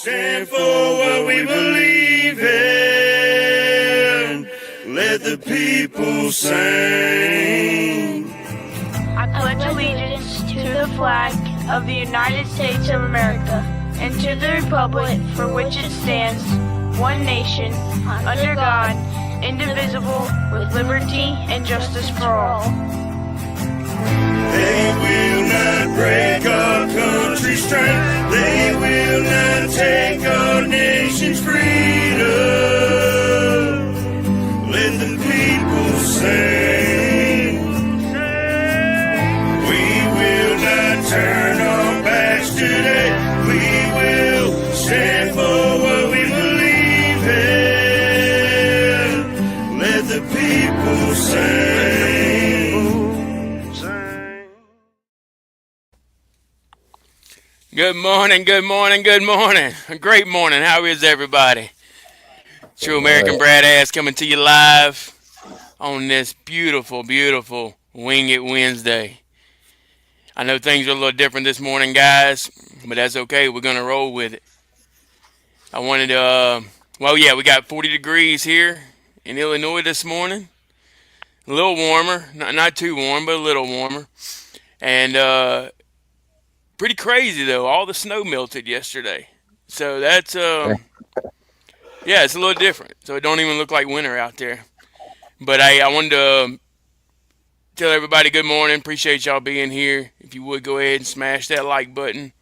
stand for what we believe in. Let the people sing. I pledge allegiance to the flag of the United States of America and to the republic for which it stands, one nation, under God, indivisible, with liberty and justice for all. They will not break our country's strength. They will not take our nation's freedom. Let the people sing. We will not turn our backs today. We will stand for what we believe in. Let the people sing. Good morning, good morning, good morning. A great morning. How is everybody? True American Brad Ass coming to you live on this beautiful, beautiful Wing It Wednesday. I know things are a little different this morning, guys, but that's okay. We're going to roll with it. I wanted to, we got 40 degrees here in Illinois this morning. A little warmer, not too warm, but a little warmer. And, pretty crazy though. All the snow melted yesterday, so that's it's a little different. So it don't even look like winter out there. But I wanted to tell everybody good morning. Appreciate y'all being here. If you would go ahead and smash that like button,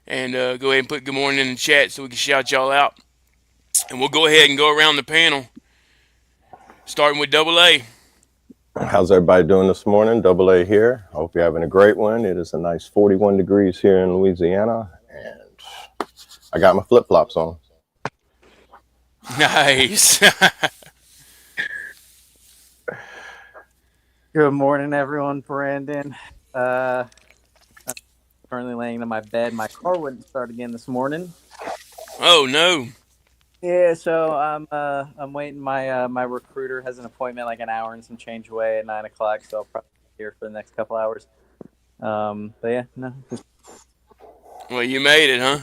and go ahead and put good morning in the chat so we can shout y'all out. And we'll go ahead and go around the panel, starting with Double A. How's everybody doing this morning? Double A here. I hope you're having a great one. It is a nice 41 degrees here in Louisiana, and I got my flip-flops on. Nice. Good morning, everyone. Brandon. I'm currently laying in my bed. My car wouldn't start again this morning. Oh no. Yeah, so I'm waiting. My recruiter has an appointment like an hour and some change away at 9 o'clock, so I'll probably be here for the next couple hours. But yeah, no. Well, you made it, huh?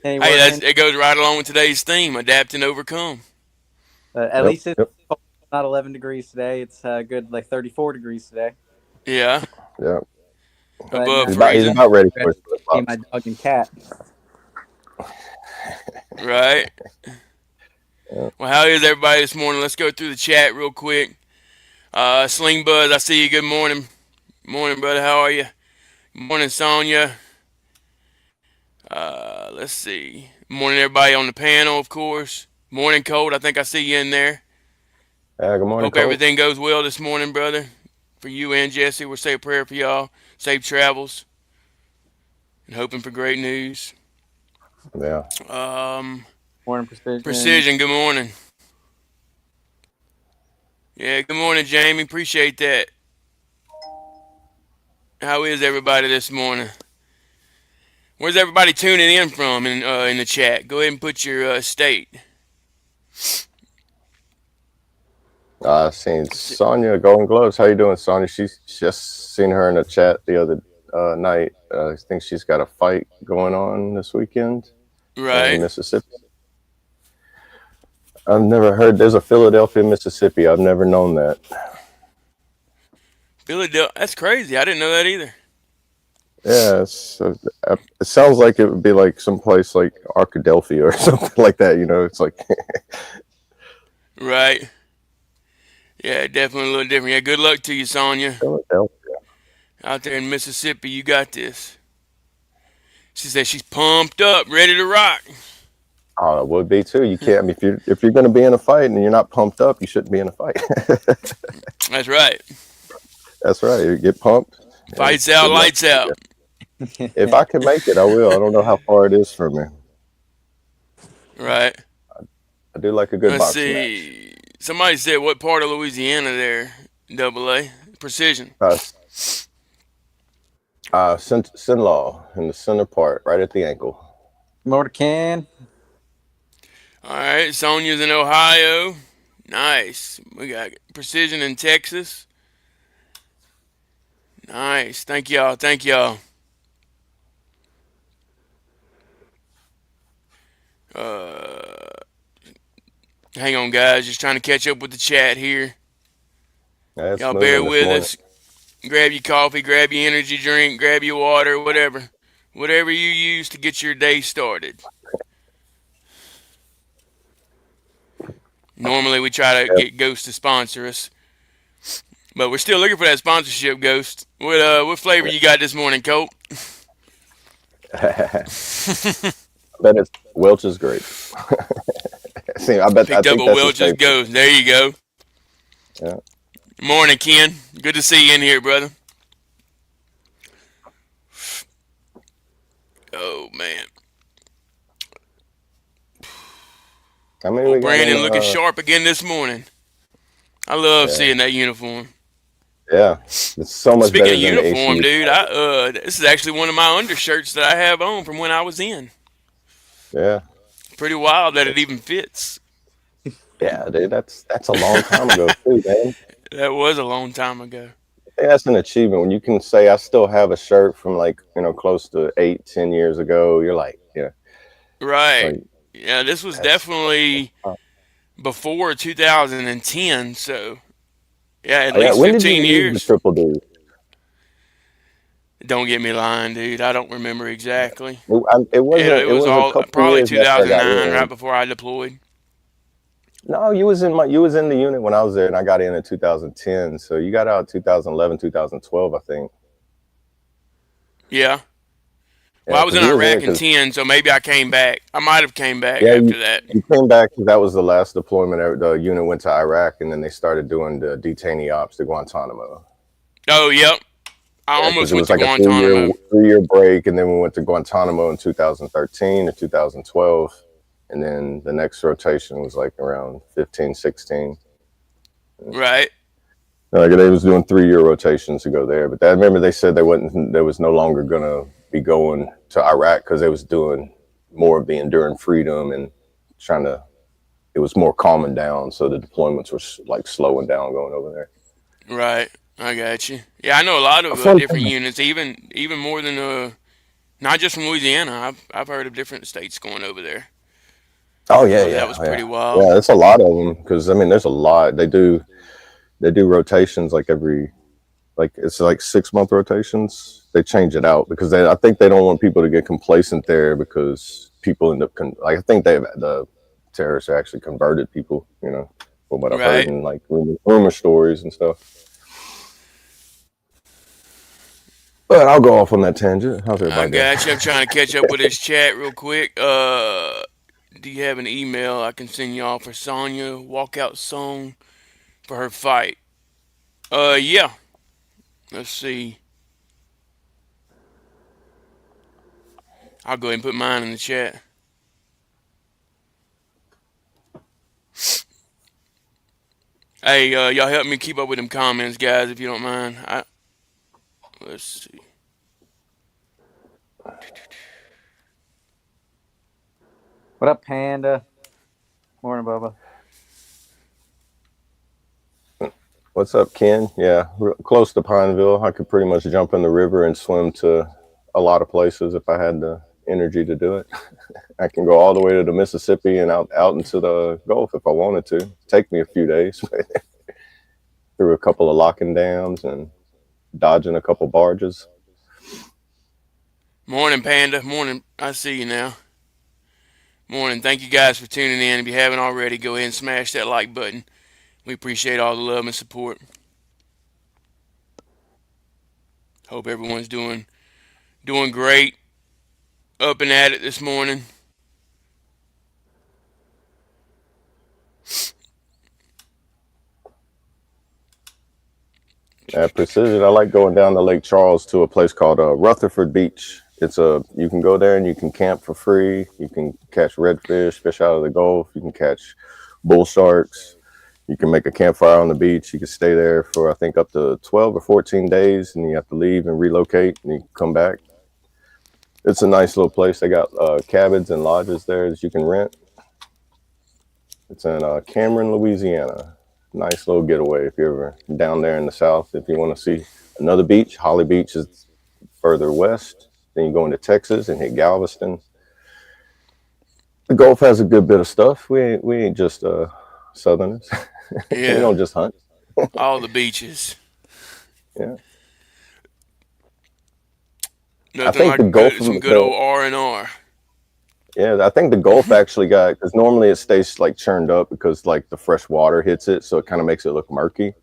Hey, it goes right along with today's theme: adapt and overcome. At least it's not 11 degrees today. It's good, like 34 degrees today. Yeah. Yeah. Above freezing. He's about ready for it. My dog and cat. Right. Yeah. Well, how is everybody this morning? Let's go through the chat real quick. Sling Buzz, I see you. Good morning. Morning, brother. How are you? Good morning, Sonia. Let's see. Morning, everybody on the panel, of course. Morning, Colt. I think I see you in there. Good morning, Hope Colt. everything goes well this morning, brother. For you and Jesse, we'll say a prayer for y'all. Safe travels. And hoping for great news. Yeah. Morning, Precision. Precision, good morning. Yeah, good morning, Jamie. Appreciate that. How is everybody this morning? Where's everybody tuning in from in the chat? Go ahead and put your state. Seen Sonia Golden Gloves. How you doing, Sonia? She's just seen her in the chat the other night. I think she's got a fight going on this weekend. Right. In Mississippi. I've never heard there's a Philadelphia, Mississippi. I've never known that. Philadelphia. That's crazy. I didn't know that either. Yeah, it sounds like it would be like someplace like Arkadelphia or something like that. You know, it's like. Right. Yeah, definitely a little different. Yeah, good luck to you, Sonia. Philadelphia. Out there in Mississippi, you got this. She said she's pumped up, ready to rock. Oh, it would be too. You can't. I mean, if you're going to be in a fight and you're not pumped up, you shouldn't be in a fight. That's right. That's right. You get pumped. Fights out, lights out. If I can make it, I will. I don't know how far it is from me. Right. I do like a good boxing match. Somebody said, what part of Louisiana there, Double A? Precision. Sinlaw, in the center part, right at the ankle. Mortican. All right, Sonia's in Ohio. Nice. We got Precision in Texas. Nice. Thank y'all. Hang on, guys. Just trying to catch up with the chat here. Yeah, it's Y'all bear moving this with morning. us. Grab your coffee, grab your energy drink, grab your water, whatever. Whatever you use to get your day started. Normally we try to get Ghost to sponsor us, but we're still looking for that sponsorship, Ghost. What flavor you got this morning, Colt? I bet it's Welch's grape. See, I Picked up think a that's his Welch's favorite. Ghost. There you go. Yeah. Morning, Ken. Good to see you in here, brother. Oh man. How many Oh, we got in? Brandon looking sharp again this morning. I love Yeah, seeing that uniform. yeah. It's so much Speaking better of than the uniform, AC. dude, this is actually one of my undershirts that I have on from when I was in. Yeah, Pretty wild that it even fits. yeah, dude. That's a long time ago too, man. That was a long time ago. I think that's an achievement when you can say I still have a shirt from like close to 8, 10 years ago. You're like, yeah, Right. like Yeah, this was that's definitely before 2010, so yeah, at yeah. least When did you 15 leave the years. Triple D? Don't get me lying, dude. I don't remember exactly. It It was was a all couple of probably years after I got 2009, right in. before I deployed. No, you was in the unit when I was there, and I got in 2010. So you got out 2011, 2012, I think. Yeah. Well, Yeah, I was because in you was there Iraq in because 10, so maybe I came back. I might have came back yeah, after that. you came back 'cause that was the last deployment. The unit went to Iraq, and then they started doing the detainee ops to Guantanamo. Oh, yep. I Yeah, because almost it went was to like a Guantanamo. 3 year break, and then we went to Guantanamo in 2013 or 2012, and then the next rotation was like around 15, 16. Right. Like they was doing 3 year rotations to go there, but I remember they said they was no longer gonna be going to Iraq because they was doing more of the enduring freedom and trying to. It was more calming down, so the deployments were like slowing down going over there. Right. I got you. Yeah, I know a lot A of fun different time. units, even more than not just from Louisiana. I've heard of different states going over there. Oh yeah, That yeah, was yeah, pretty wild. yeah. It's a lot of them because I mean, there's a lot. They do rotations like every like it's like 6 month rotations. They change it out because I think they don't want people to get complacent there because people end up like I think the terrorists actually converted people. From what I've heard Right. in like rumor stories and stuff. But I'll go off on that tangent. How's I everybody doing? got you. I'm trying to catch up with this chat real quick. Do you have an email I can send y'all for Sonya walkout song for her fight? Yeah. Let's see. I'll go ahead and put mine in the chat. Hey, y'all help me keep up with them comments, guys, if you don't mind. Let's see. What up, Panda? Morning, Bubba. What's up, Ken? Yeah, close to Pineville. I could pretty much jump in the river and swim to a lot of places if I had the energy to do it. I can go all the way to the Mississippi and out into the Gulf if I wanted to. Take me a few days through a couple of locking dams and dodging a couple barges. Morning, Panda. Morning. I see you now. Morning. Thank you guys for tuning in. If you haven't already, go ahead and smash that like button. We appreciate all the love and support. Hope everyone's doing great. Up and at it this morning. At Precision, I like going down to Lake Charles to a place called Rutherford Beach. You can go there and you can camp for free. You can catch redfish, fish out of the Gulf. You can catch bull sharks. You can make a campfire on the beach. You can stay there for I think up to 12 or 14 days, and you have to leave and relocate, and you come back. It's a nice little place. They got cabins and lodges there that you can rent. It's in Cameron, Louisiana. Nice little getaway if you're ever down there in the South. If you want to see another beach, Holly Beach is further west. Then you go into Texas and hit Galveston. The Gulf has a good bit of stuff. We ain't just Southerners. We Yeah, don't just hunt. all the beaches. Yeah, I Nothing think the like Gulf some of good old R&R. I think the Gulf actually got, because normally it stays like churned up because like the fresh water hits it, so it kind of makes it look murky.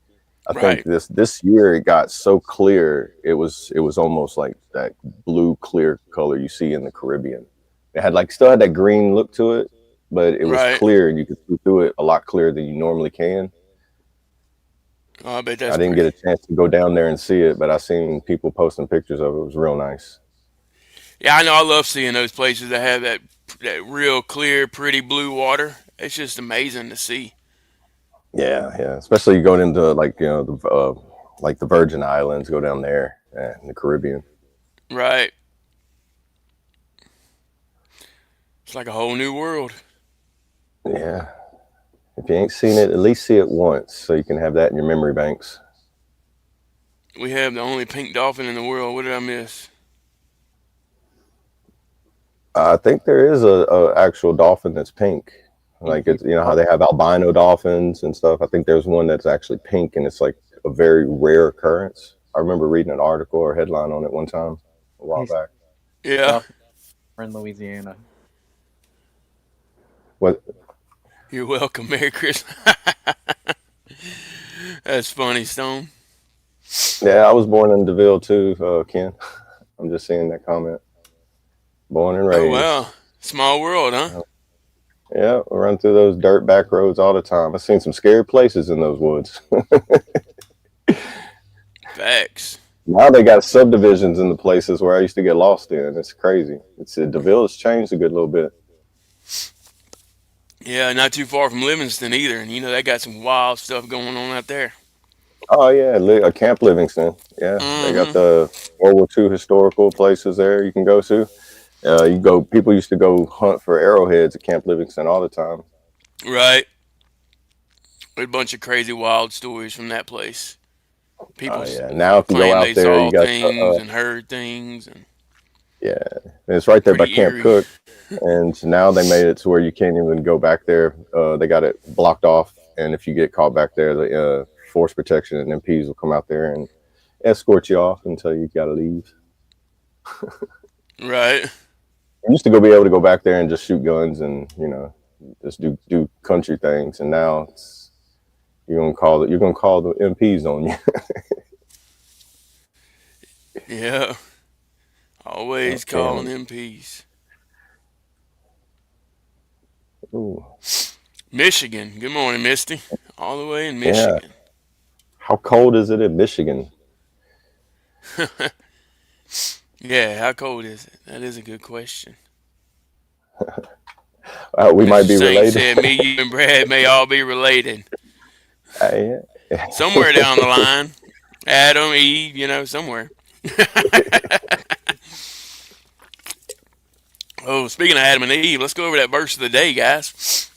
I think Right, this year it got so clear, it was almost like that blue clear color you see in the Caribbean. It had like still had that green look to it, but it was right. clear and you could see through it a lot clearer than you normally can. Oh, I bet I that's didn't get a pretty. chance to go down there and see it, but I seen people posting pictures of it. It was real nice. Yeah, I know. I love seeing those places that have that real clear, pretty blue water. It's just amazing to see. Yeah, yeah. Especially going into like like the Virgin Islands, go down there in the Caribbean. Right. It's like a whole new world. Yeah. If you ain't seen it, at least see it once so you can have that in your memory banks. We have the only pink dolphin in the world. What did I miss? I think there is a actual dolphin that's pink. Like it's how they have albino dolphins and stuff. I think there's one that's actually pink and it's like a very rare occurrence. I remember reading an article or headline on it one time a while He's back. Yeah. off in Louisiana. What? You're welcome. Merry Christmas. That's funny, Stone. Yeah, I was born in DeVille too, Ken. I'm just seeing that comment. Born and Oh, raised. wow. Small world, huh? Yeah, we run through those dirt back roads all the time. I've seen some scary places in those woods. Facts. Now they got subdivisions in the places where I used to get lost in. It's crazy. It's DeVille has changed a good little bit. Yeah, not too far from Livingston either. And they got some wild stuff going on out there. Oh yeah, Camp Livingston. Yeah, they got Mm-hmm. the World War II historical places there you can go to. You go. People used to go hunt for arrowheads at Camp Livingston all the time. Right. A bunch of crazy wild stories from that place. People Oh yeah. Now if you go claim out they there, you saw got things and heard things, and yeah, and it's right there by pretty Camp eerie. Cook. And now they made it to where you can't even go back there. They got it blocked off, and if you get caught back there, the force protection and MPs will come out there and escort you off until you got to leave. Right. You used to be able to go back there and just shoot guns and just do country things, and now you're gonna call the MPs on you. Yeah. Always calling Okay. MPs. Ooh. Michigan. Good morning, Misty. All the way in Yeah. Michigan. How cold is it in Michigan? Yeah, how cold is it? That is a good question. We might Mr. be Saint related. said, me, you, and Brad may all be related. Yeah. Somewhere down the line. Adam, Eve, somewhere. Oh, speaking of Adam and Eve, let's go over that verse of the day, guys.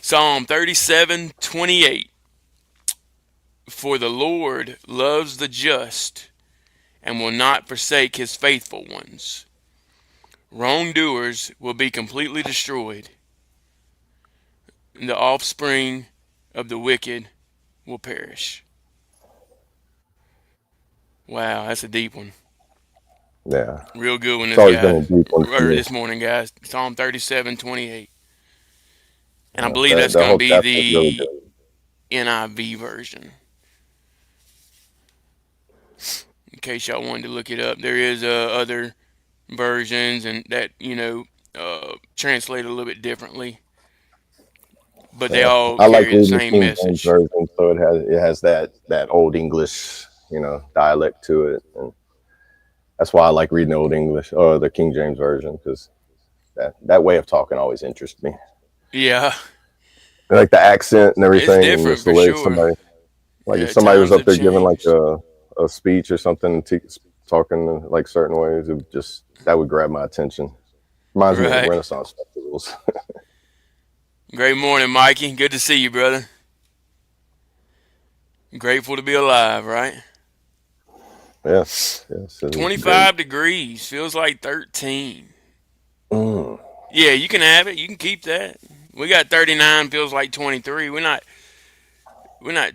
Psalm 37:28. For the Lord loves the just and will not forsake his faithful ones. Wrongdoers will be completely destroyed, and the offspring of the wicked will perish. Wow, that's a deep one. Yeah. Real good one It's this always been guy a deep one for or me. this morning, guys. Psalm 37:28. And I Yeah, believe that that's that going to whole be chapter is really the good. NIV version. In case y'all wanted to look it up, there is other versions and that translate a little bit differently, but they Yeah, all I like carry the reading the same King James message. version, so it has that old English, dialect to it, and that's why I like reading the old English or the King James version because that way of talking always interests me. Yeah, I like the accent and it's everything, and different just the for way sure. somebody, like if Yeah, somebody was times up have there giving like changed. a speech or something, and talking like certain ways, that would grab my attention. Reminds me of Right. Renaissance festivals. Great morning, Mikey. Good to see you, brother. Grateful to be alive, right? Yes, yes, it is great. 25 degrees. Feels like 13. Mm. Yeah, you can have it. You can keep that. We got 39, feels like 23. We're not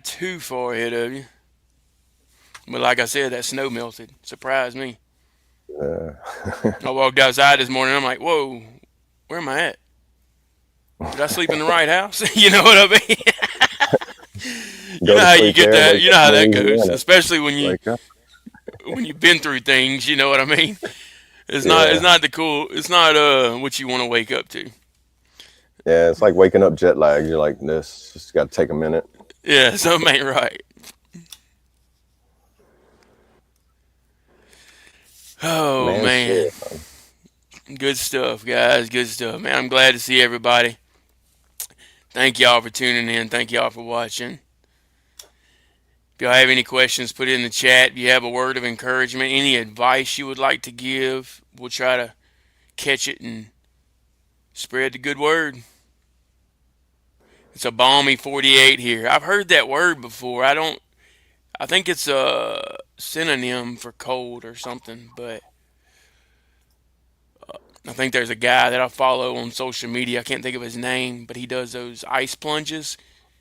too far ahead of you. But like I said, that snow melted. Surprised me. Yeah. I walked outside this morning. I'm like, whoa, where am I at? Did I sleep in the right house? You know what I mean? You Go know to how you sleep get there, that. wake You up know in how that goes, Louisiana. especially when Wake up. you've been through things. You know what I mean? It's Yeah. not the cool. It's not what you want to wake up to. Yeah, it's like waking up jet lagged. You're like, this just got to take a minute. Yeah, something ain't right. Oh Man, man, shit. good stuff, guys. Good stuff, man. I'm glad to see everybody. Thank y'all for tuning in. Thank y'all for watching. If y'all have any questions, put it in the chat. If you have a word of encouragement, any advice you would like to give, we'll try to catch it and spread the good word. It's a balmy 48 here. I've heard that word before. I think it's a synonym for cold or something, but I think there's a guy that I follow on social media. I can't think of his name, but he does those ice plunges,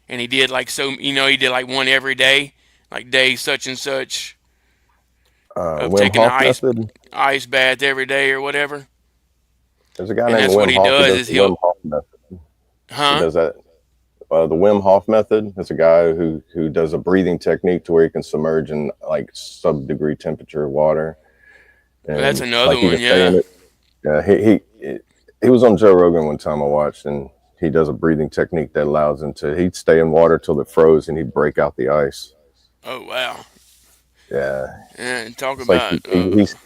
and he did like he did like one every day, like day such and such of Wim taking an Hof method. ice bath every day or whatever. There's a guy And named that's what Wim he Hof. He does does is the Wim he'll, Hof method. He huh? does that. The Wim Hof method is a guy who does a breathing technique to where he can submerge in like sub-degree temperature water, That's and another like he one, can stay in yeah. it. Yeah, he was on Joe Rogan one time I watched, and he does a breathing technique that allows him to. He'd stay in water till it froze, and he'd break out the ice. Oh wow. Yeah, And talk it's like about he's.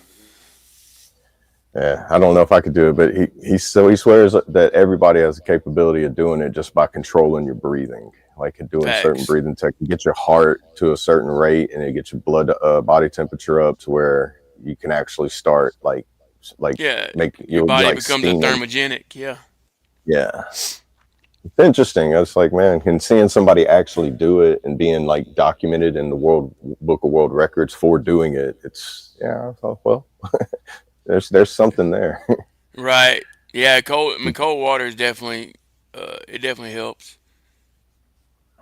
Yeah, I don't know if I could do it, but he swears that everybody has the capability of doing it just by controlling your breathing, like doing certain facts. breathing techniques. Get your heart to a certain rate, and it gets your blood body temperature up to where you can actually start like Yeah, make your you'll be body like becomes a steaming. thermogenic. Yeah. Yeah, it's interesting. It's like, man, can seeing somebody actually do it and being like documented in the World Book of World Records for doing it. It's yeah. Well, there's something there. Right. Yeah. Cold water is definitely it definitely helps.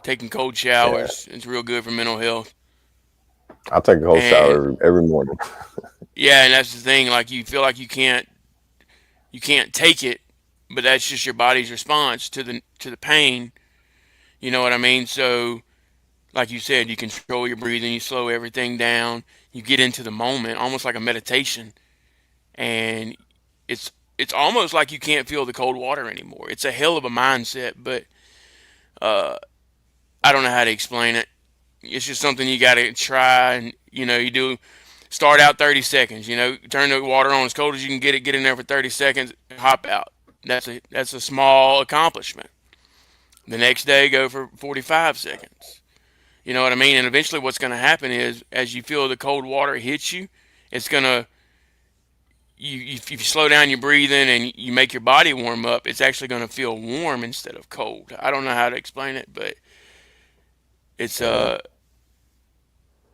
Taking cold Yeah, showers is real good for mental health. I'll take a cold And shower every morning. yeah, and that's the thing. Like you feel like you can't take it, but that's just your body's response to the pain. You know what I mean? So like you said, you control your breathing, you slow everything down, you get into the moment, almost like a meditation, and it's it's almost like you can't feel the cold water anymore. It's a hell of a mindset, but uh, I don't know how to explain it. It's just something you got to try, and you do. Start out 30 seconds. Turn the water on as cold as you can get it. Get in there for 30 seconds. Hop out. That's a small accomplishment. The next day, go for 45 seconds. You know what I mean? And eventually, what's going to happen is, as you feel the cold water hit you, it's going to if you slow down your breathing and you make your body warm up, it's actually going to feel warm instead of cold. I don't know how to explain it, but it's Yeah. uh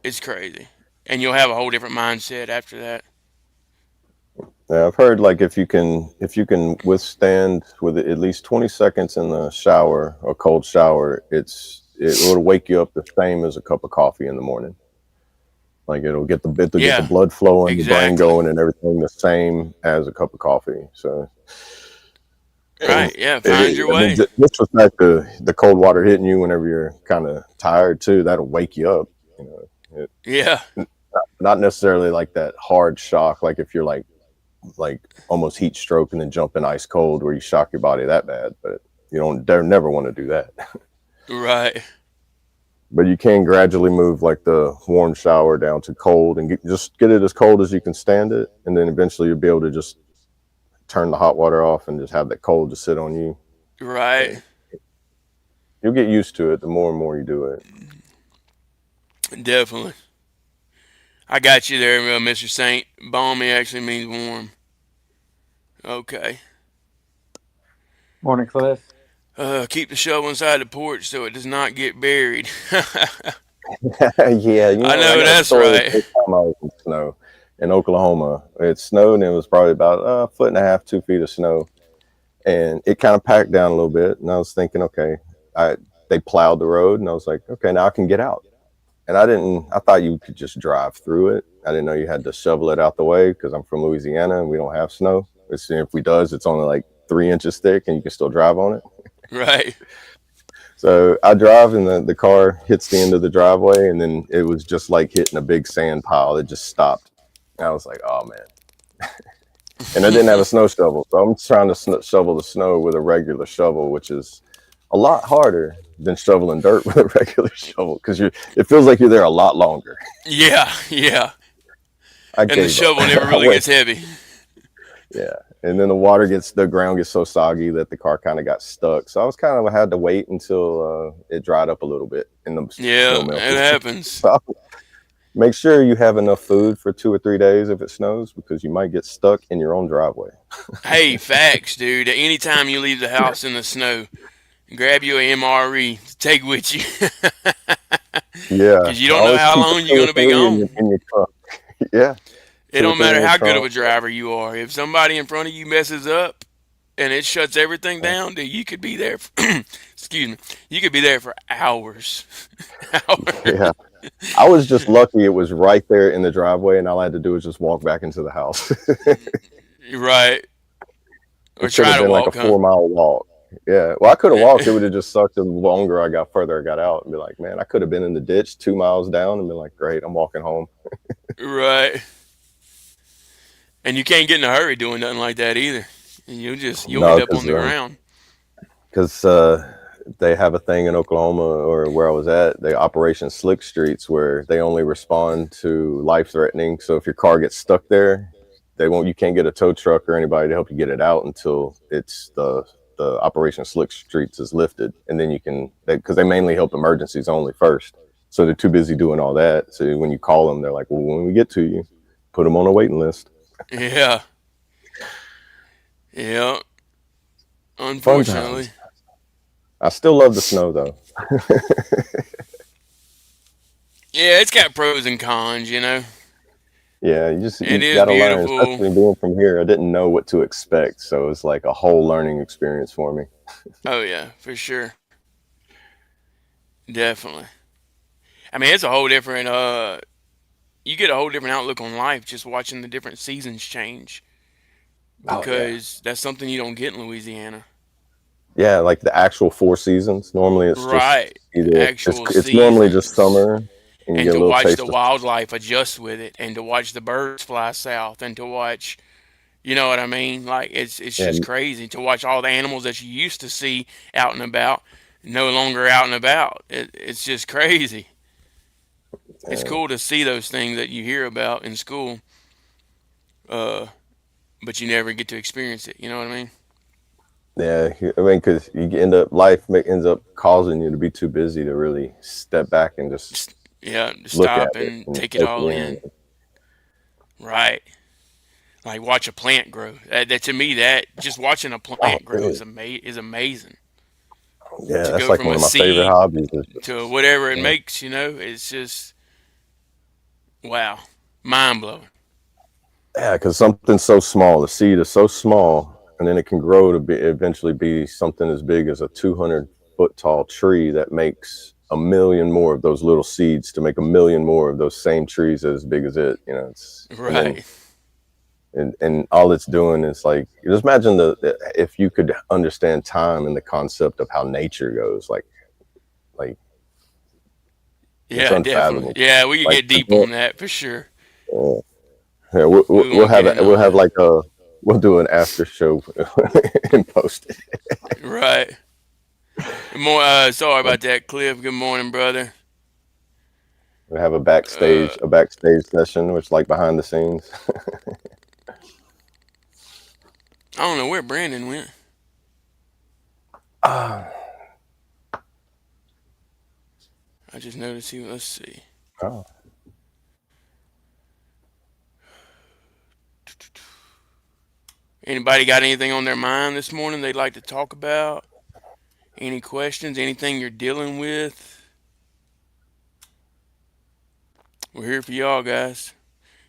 it's crazy, and you'll have a whole different mindset after that. Yeah, I've heard like if you can withstand with at least 20 seconds in the shower, a cold shower, it will wake you up the same as a cup of coffee in the morning. Like it'll get the Yeah, blood flowing, the brain exactly. going, and everything the same as a cup of coffee. So, Right? Yeah, find I your mean, way. just the fact the cold water hitting you whenever you're kind of tired too, that'll wake you up. You know, Yeah, not necessarily like that hard shock, like if you're like almost heat stroke and then jump in ice cold where you shock your body that bad, but you don't never want to do that. right. But you can gradually move like the warm shower down to cold and just get it as cold as you can stand it, and then eventually you'll be able to just turn the hot water off and just have that cold to sit on you. Right. And you'll get used to it the more and more you do it. Definitely. I got you there, Mr. Saint. Balmy actually means warm. Okay. Morning, Cliff. Keep the shovel inside the porch so it does not get buried. Yeah, I I know got a that's story of right. the first time I was in snow in Oklahoma. It snowed and it was probably about a foot and a half, 2 feet of snow. and it kind of packed down a little bit. And I was thinking, okay, I they plowed the road, and I was like, okay, now I can get out. And I thought you could just drive through it. I didn't know you had to shovel it out the way because I'm from Louisiana and we don't have snow. If we does, it's only like 3 inches thick and you can still drive on it. Right. So I drive and the car hits the end of the driveway, and then it was just like hitting a big sand pile. It just stopped. And I was like, oh man. And I didn't have a snow shovel. So I'm trying to shovel the snow with a regular shovel, which is a lot harder than shoveling dirt with a regular shovel because it feels like you're there a lot longer. Yeah, yeah. I And the gave shovel up. never really gets heavy. Yeah. And then the ground gets so soggy that the car kind of got stuck. So I was kind of had to wait until it dried up a little bit and the Yeah, snow it melted. happens. So make sure you have enough food for 2 or 3 days if it snows, because you might get stuck in your own driveway. Hey, facts, dude. Anytime you leave the house in the snow, grab you a MRE to take with you. Yeah. Because you don't know Always how keep a long you're two or going to be three gone. in your trunk. Yeah. It Two or don't three in matter your how good of trunk. a driver you are. If somebody in front of you messes up and it shuts everything down, dude, you could be there for, excuse me, you could be there for hours. Hours. Yeah. I was just lucky it was right there in the driveway, and all I had to do was just walk back into the house. Right. Or It could have try to been like a walk, huh? 4 mile walk. Yeah. Well, I could have walked. It would have just sucked the longer I got further I got out, and be like, man, I could have been in the ditch 2 miles down and been like, great, I'm walking home. Right. And you can't get in a hurry doing nothing like that either. You'll No, end up on the ground. because they have a thing in Oklahoma, or where I was at, they Operation Slick Streets, where they only respond to life threatening. So if your car gets stuck there, they won't. You can't get a tow truck or anybody to help you get it out until it's the Operation Slick Streets is lifted, and then you can, because they mainly help emergencies only first. So they're too busy doing all that. So when you call them, they're like, well, when we get to you, put them on a waiting list. Yeah. Yeah. Fun Unfortunately. times. I still love the snow though. Yeah, it's got pros and cons, you know. Yeah, It you is gotta learn, beautiful. especially being from here. I didn't know what to expect, so it's like a whole learning experience for me. Oh yeah, for sure. Definitely. I mean, it's a whole different you get a whole different outlook on life just watching the different seasons change Oh yeah, because that's something you don't get in Louisiana. yeah, like the actual 4 seasons. Normally, it's just Right. either Actual it's normally just seasons. summer, and you And get a to little watch the taste of. wildlife adjust with it and to watch the birds fly south and to watch, you know what I mean? Like it's Yeah, just crazy to watch all the animals that you used to see out and about no longer out and about. It's just crazy. It's yeah, cool to see those things that you hear about in school, uh, but you never get to experience it. You know what I mean? yeah. I mean, because you end up ends up causing you to be too busy to really step back and just Just, yeah, look at stop it and and take it take all it in. in. Right. Like watch a plant grow. That to me, that just watching a Oh, plant grow really? is amazing. Yeah, To that's go like from one a of my favorite seed hobbies. Is to whatever it yeah. makes, it's just wow, mind blowing. Yeah, because something so small, the seed is so small, and then it can grow to be eventually be something as big as a 200-foot tall tree that makes a million more of those little seeds to make a million more of those same trees as big as it. And then Right. and all it's doing is like, just imagine if you could understand time and the concept of how nature goes, like it's Yeah, definitely. unfathomable. Yeah, we could Like get deep on that for sure. uh, yeah, we'll, we'll We we'll won't have get into we'll all have that. like we'll do an after show and post it. Right. More. Sorry about that, Cliff. Good morning, brother. We have Uh, a backstage session, which like behind the scenes. I don't know where Brandon went. Ah, I just noticed he. Let's see. oh, Anybody got anything on their mind this morning they'd like to talk about? Any questions? Anything you're dealing with? We're here for y'all, guys.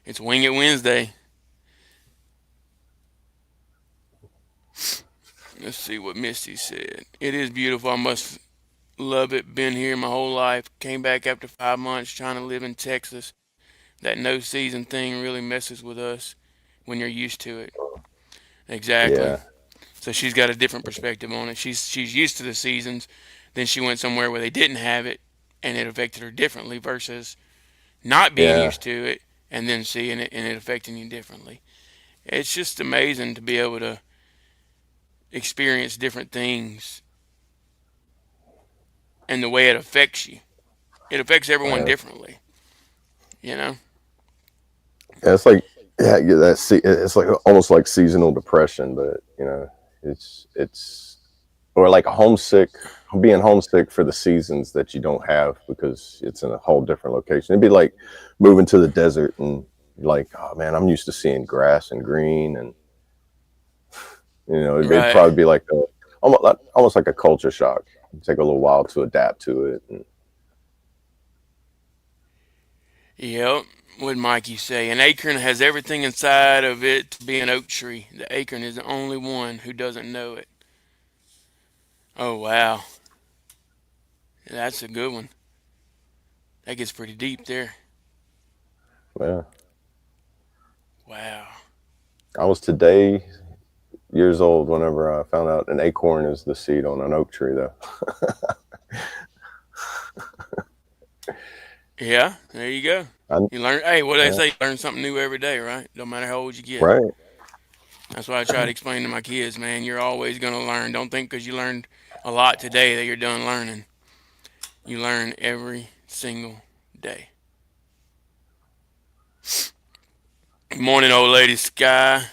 It's Wing It Wednesday. Let's see what Misty said. It is beautiful. I must love it. Been here my whole life. Came back after 5 months trying to live in Texas. That no season thing really messes with us when you're used to it. Exactly. Yeah, So she's got a different perspective on it. She's used to the seasons. Then she went somewhere where they didn't have it, and it affected her differently versus not being yeah, used to it and then seeing it and it affecting you differently. It's just amazing to be able to experience different things and the way it affects you. It affects everyone yeah. differently, you know? Yeah, it's like yeah, it's like almost like seasonal depression, but it's or like a homesick, being homesick for the seasons that you don't have because it's in a whole different location. It'd be like moving to the desert and you're like, oh man, I'm used to seeing grass and green, and it'd Right. probably be like almost like a culture shock. It'd take a little while to adapt to it. And, Yep. What Mikey say? An acorn has everything inside of it to be an oak tree. The acorn is the only one who doesn't know it. Oh, wow. That's a good one. That gets pretty deep there. yeah, Wow. I was today years old whenever I found out an acorn is the seed on an oak tree, though. Yeah, there you go. I, You learn, hey, what do they yeah, say? You learn something new every day, right? Don't matter how old you get. right. That's why I try to explain to my kids, man, you're always going to learn. Don't think because you learned a lot today that you're done learning. You learn every single day. Good morning, old lady Sky.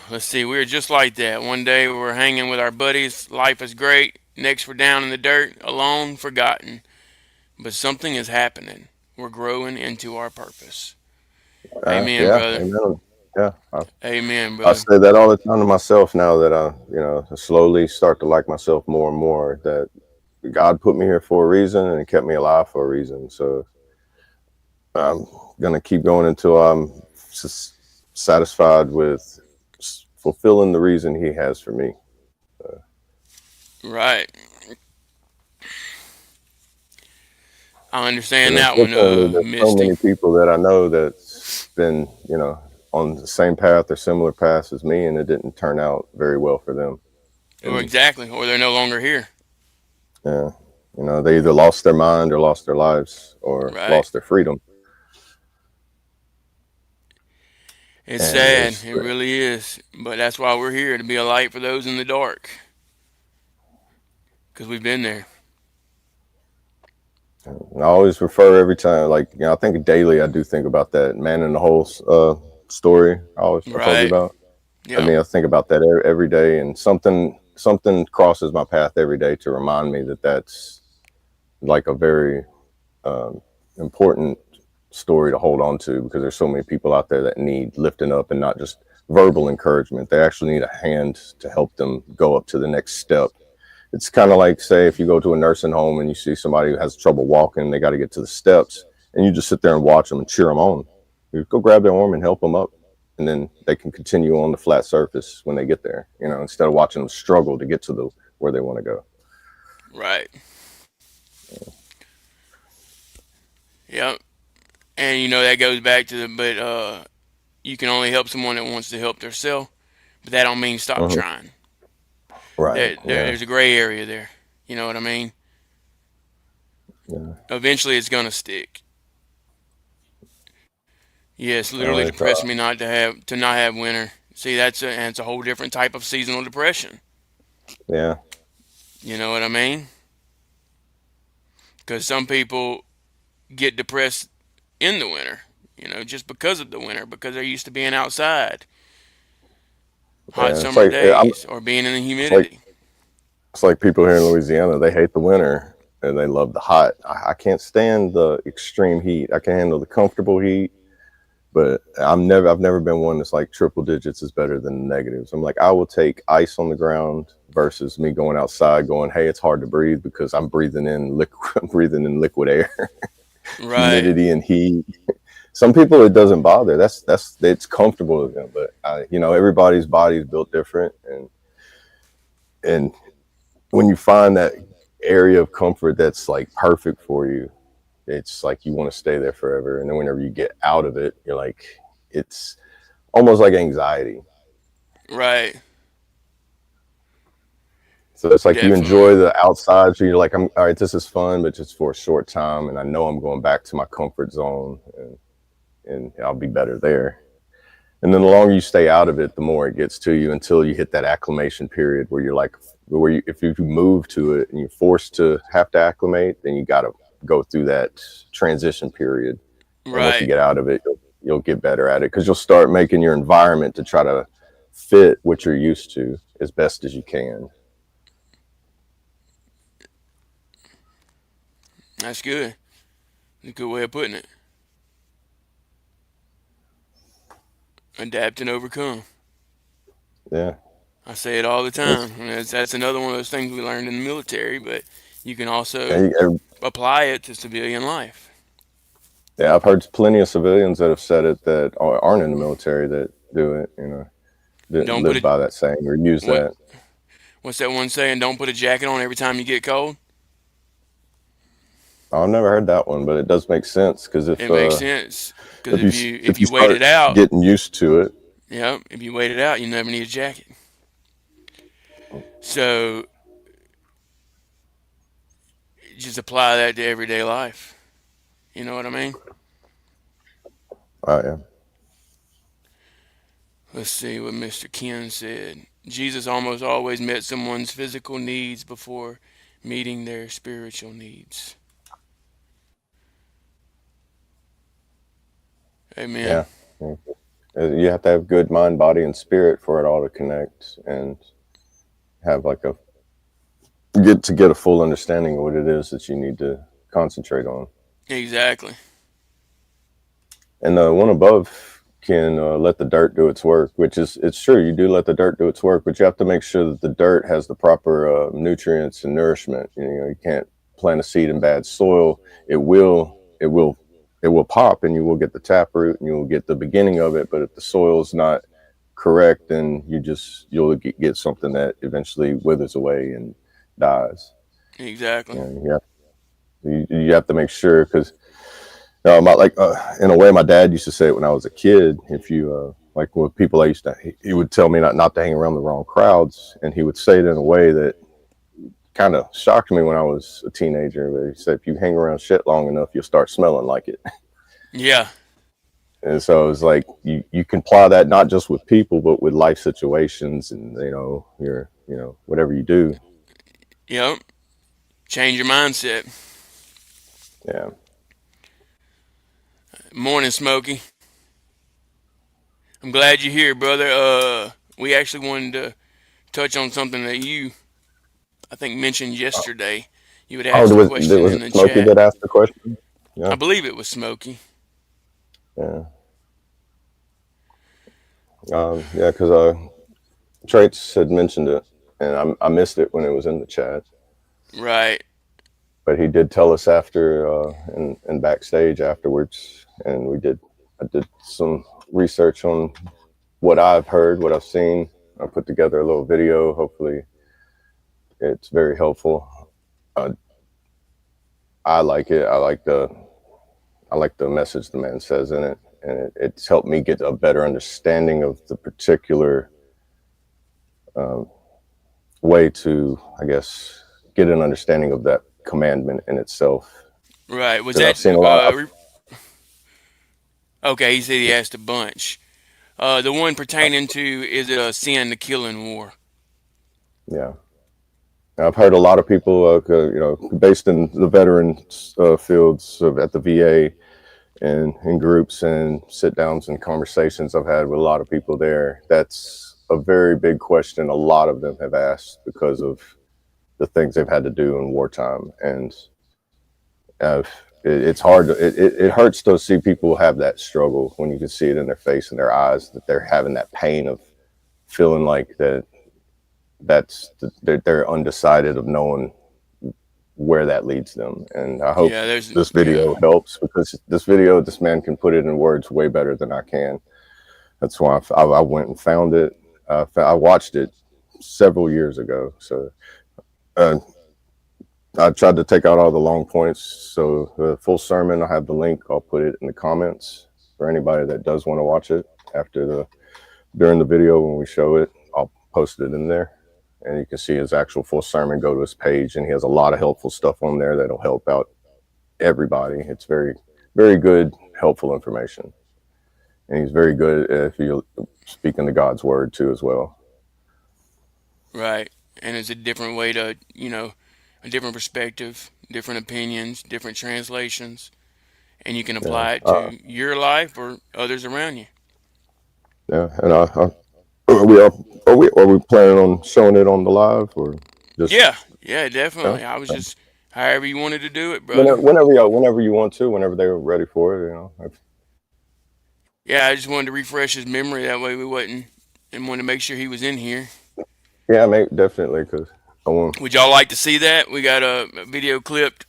Let's see, we were just like that. One day we were hanging with our buddies. Life is great. Next, we're down in the dirt, alone, forgotten. But something is happening. We're growing into our purpose. Amen, Yeah, brother. amen. Yeah, Amen, I brother. say that all the time to myself now that I slowly start to like myself more and more. That God put me here for a reason and He kept me alive for a reason. So I'm gonna keep going until I'm satisfied with fulfilling the reason He has for me. Right. I And understand that one, unfortunately, there's so Misty. many people that I know that's been, on the same path or similar paths as me, and it didn't turn out very well for them. Or And exactly, or they're no longer here. yeah, they either lost their mind or lost their lives or Right. lost their freedom. It's And sad. there's, It really is. But that's why we're here to be a light for those in the dark. Because we've been there. I always refer every time, like, I think daily I do think about that man in the hole story I told you Right. about. I Yep. mean, I think about that every day, and something crosses my path every day to remind me that that's like a very um, important story to hold on to, because there's so many people out there that need lifting up and not just verbal encouragement. They actually need a hand to help them go up to the next step. It's kind of like, say, if you go to a nursing home and you see somebody who has trouble walking, they got to get to the steps, and you just sit there and watch them and cheer them on. You go grab their arm and help them up, and then they can continue on the flat surface when they get there, instead of watching them struggle to get to where they want to go. Right. Yep. And that goes back to you can only help someone that wants to help themselves, but that don't mean stop Mhm. trying. Right. Yeah. There's a gray area there. You know what I mean? Yeah. Eventually, it's gonna stick. Yes, All literally right. depressed me not have winter. See, it's a whole different type of seasonal depression. Yeah. You know what I mean? Because some people get depressed in the winter. Just because of the winter, because they're used to being outside, hot Yeah. It's summer like days, or being in the it's like humidity. it's like people here in Louisiana. They hate the winter and they love the hot. I can't stand the extreme heat. I can handle the comfortable heat, but I've never been one that's like triple digits is better than the negatives. I'm like, I will take ice on the ground versus me going outside going, hey, it's hard to breathe because I'm breathing in liquid, I'm breathing in liquid air, Right. humidity and heat. Some people it doesn't bother. That's it's comfortable with them. But everybody's body is built different, and when you find that area of comfort that's like perfect for you, it's like you want to stay there forever. And then whenever you get out of it, you're like, it's almost like anxiety. Right. So it's like you Definitely. enjoy the outside. So you're like, I'm all right, this is fun, but just for a short time. And I know I'm going back to my comfort zone, and I'll be better there. And then the longer you stay out of it, the more it gets to you until you hit that acclimation period where you're like, if you move to it and you're forced to have to acclimate, then you got to go through that transition period. And once you Right. get out of it, you'll get better at it because you'll start making your environment to try to fit what you're used to as best as you can. That's good. A good way of putting it. Adapt and overcome. Yeah. I say it all the It's, time. And that's another one of those things we learned in the military, but you can also yeah, apply it to civilian life. yeah, I've heard plenty of civilians that have said it that aren't in the military that do it, didn't Don't put live a by that saying or use what that. what's that one saying? Don't put a jacket on every time you get cold. I've never heard that one, but it does make sense because It makes sense because if you if if you you wait it start out, getting used to it, yeah, if you wait it out, you never need a jacket. So just apply that to everyday life. You know what I mean? yeah, Let's see what Mr. Ken said. Jesus almost always met someone's physical needs before meeting their spiritual needs. Amen. yeah. Yeah. You have to have good mind, body, and spirit for it all to connect and have like get a full understanding of what it is that you need to concentrate on. Exactly. And the one above can let the dirt do its work, which is it's true. You do let the dirt do its work, but you have to make sure that the dirt has the proper nutrients and nourishment. You can't plant a seed in bad soil. It will pop, and you will get the taproot, and you will get the beginning of it. But if the soil is not correct, then you'll get something that eventually withers away and dies. Exactly. You have to make sure because in a way, my dad used to say it when I was a kid. If you like with people I used to, he would tell me not to hang around the wrong crowds, and he would say it in a way that kind of shocked me when I was a teenager. But he said, if you hang around shit long enough, you'll start smelling like it. Yeah. And so it's like you can apply that not just with people, but with life situations, and whatever you do. Yep. Change your mindset. Yeah. Morning, Smokey. I'm glad you're here, brother. We actually wanted to touch on something that you, I think, mentioned yesterday. You had Oh, asked a question was in it the Smokey chat. that asked the question? I Yeah. believe it was Smokey. Yeah. Yeah. Because Traits had mentioned it, and I missed it when it was in the chat. Right. But he did tell us after and backstage afterwards, and I did some research on what I've heard, what I've seen. I put together a little video. Hopefully it's very helpful. uh, I like it. I like the message the man says in it, and it's helped me get a better understanding of the particular um, way to, I guess, get an understanding of that commandment in itself. Right. Was Because I've that, seen a lot. okay, he said he asked a bunch. The one pertaining to, is it a sin to kill in war? Yeah, I've heard a lot of people, based in the veteran fields at the VA, and in groups and sit downs and conversations I've had with a lot of people there. That's a very big question. A lot of them have asked because of the things they've had to do in wartime, and uh, it's hard. It hurts to see people have that struggle when you can see it in their face and their eyes that they're having that pain of feeling like they're undecided of knowing where that leads them. And I hope this video yeah. helps, because this man can put it in words way better than I can. That's why I went and found it. I watched it several years ago. So I tried to take out all the long points. So the full sermon, I have the link. I'll put it in the comments for anybody that does want to watch it during the video when we show it. I'll post it in there, and you can see his actual full sermon. Go to his page, and he has a lot of helpful stuff on there that'll help out everybody. It's very, very good, helpful information. And he's very good if you're speaking to God's word too as well. Right. And it's a different way to, a different perspective, different opinions, different translations, and you can apply it to your life or others around you. Yeah, and are we planning on showing it on the live, or just? Yeah, definitely. I was just however you wanted to do it, brother. Whenever you want to, whenever they're ready for it, Yeah, I just wanted to refresh his memory. That way we wasn't, and wanted to make sure he was in here. Yeah, definitely, because I want. Would y'all like to see that? We got a video clip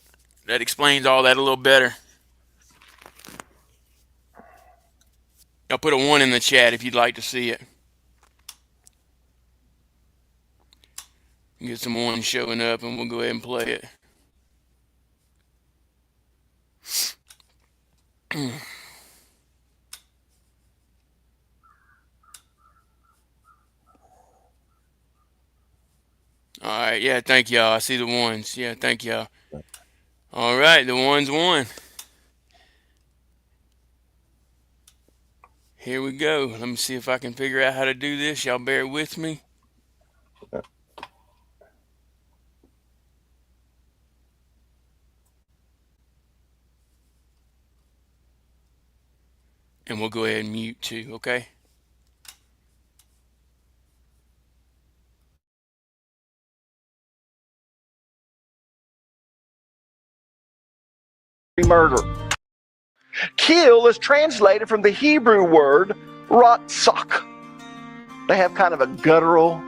that explains all that a little better. I'll put a 1 in the chat if you'd like to see it. Get some 1 showing up, and we'll go ahead and play it. All right, yeah, thank y'all. I see the 1s. Yeah, thank y'all. All right, the 1's won. Here we go. Let me see if I can figure out how to do this. Y'all bear with me. And we'll go ahead and mute too, okay? Murder. Kill is translated from the Hebrew word ratzak. They have kind of a guttural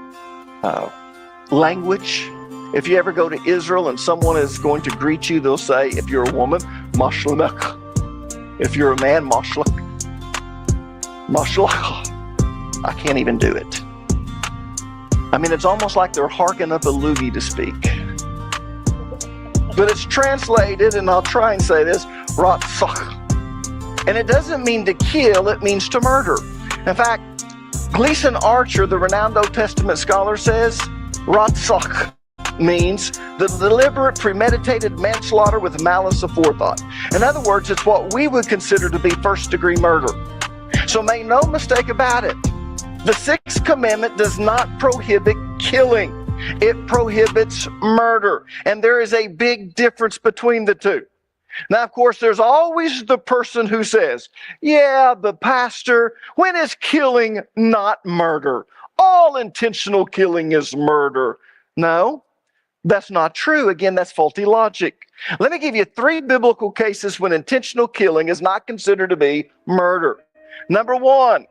language. If you ever go to Israel and someone is going to greet you, they'll say, if you're a woman, mashlek. If you're a man, mashlek. Mashlek. I can't even do it. I mean, it's almost like they're harking up a loogie to speak. But it's translated, and I'll try and say this, ratzak. And it doesn't mean to kill, it means to murder. In fact, Gleason Archer, the renowned Old Testament scholar, says ratzak means the deliberate, premeditated manslaughter with malice aforethought. In other words, it's what we would consider to be first-degree murder. So make no mistake about it. The Sixth Commandment does not prohibit killing. It prohibits murder. And there is a big difference between the two. Now, of course, there's always the person who says, yeah, but pastor, when is killing not murder? All intentional killing is murder. No, that's not true. Again, that's faulty logic. Let me give you 3 biblical cases when intentional killing is not considered to be murder. Number 1,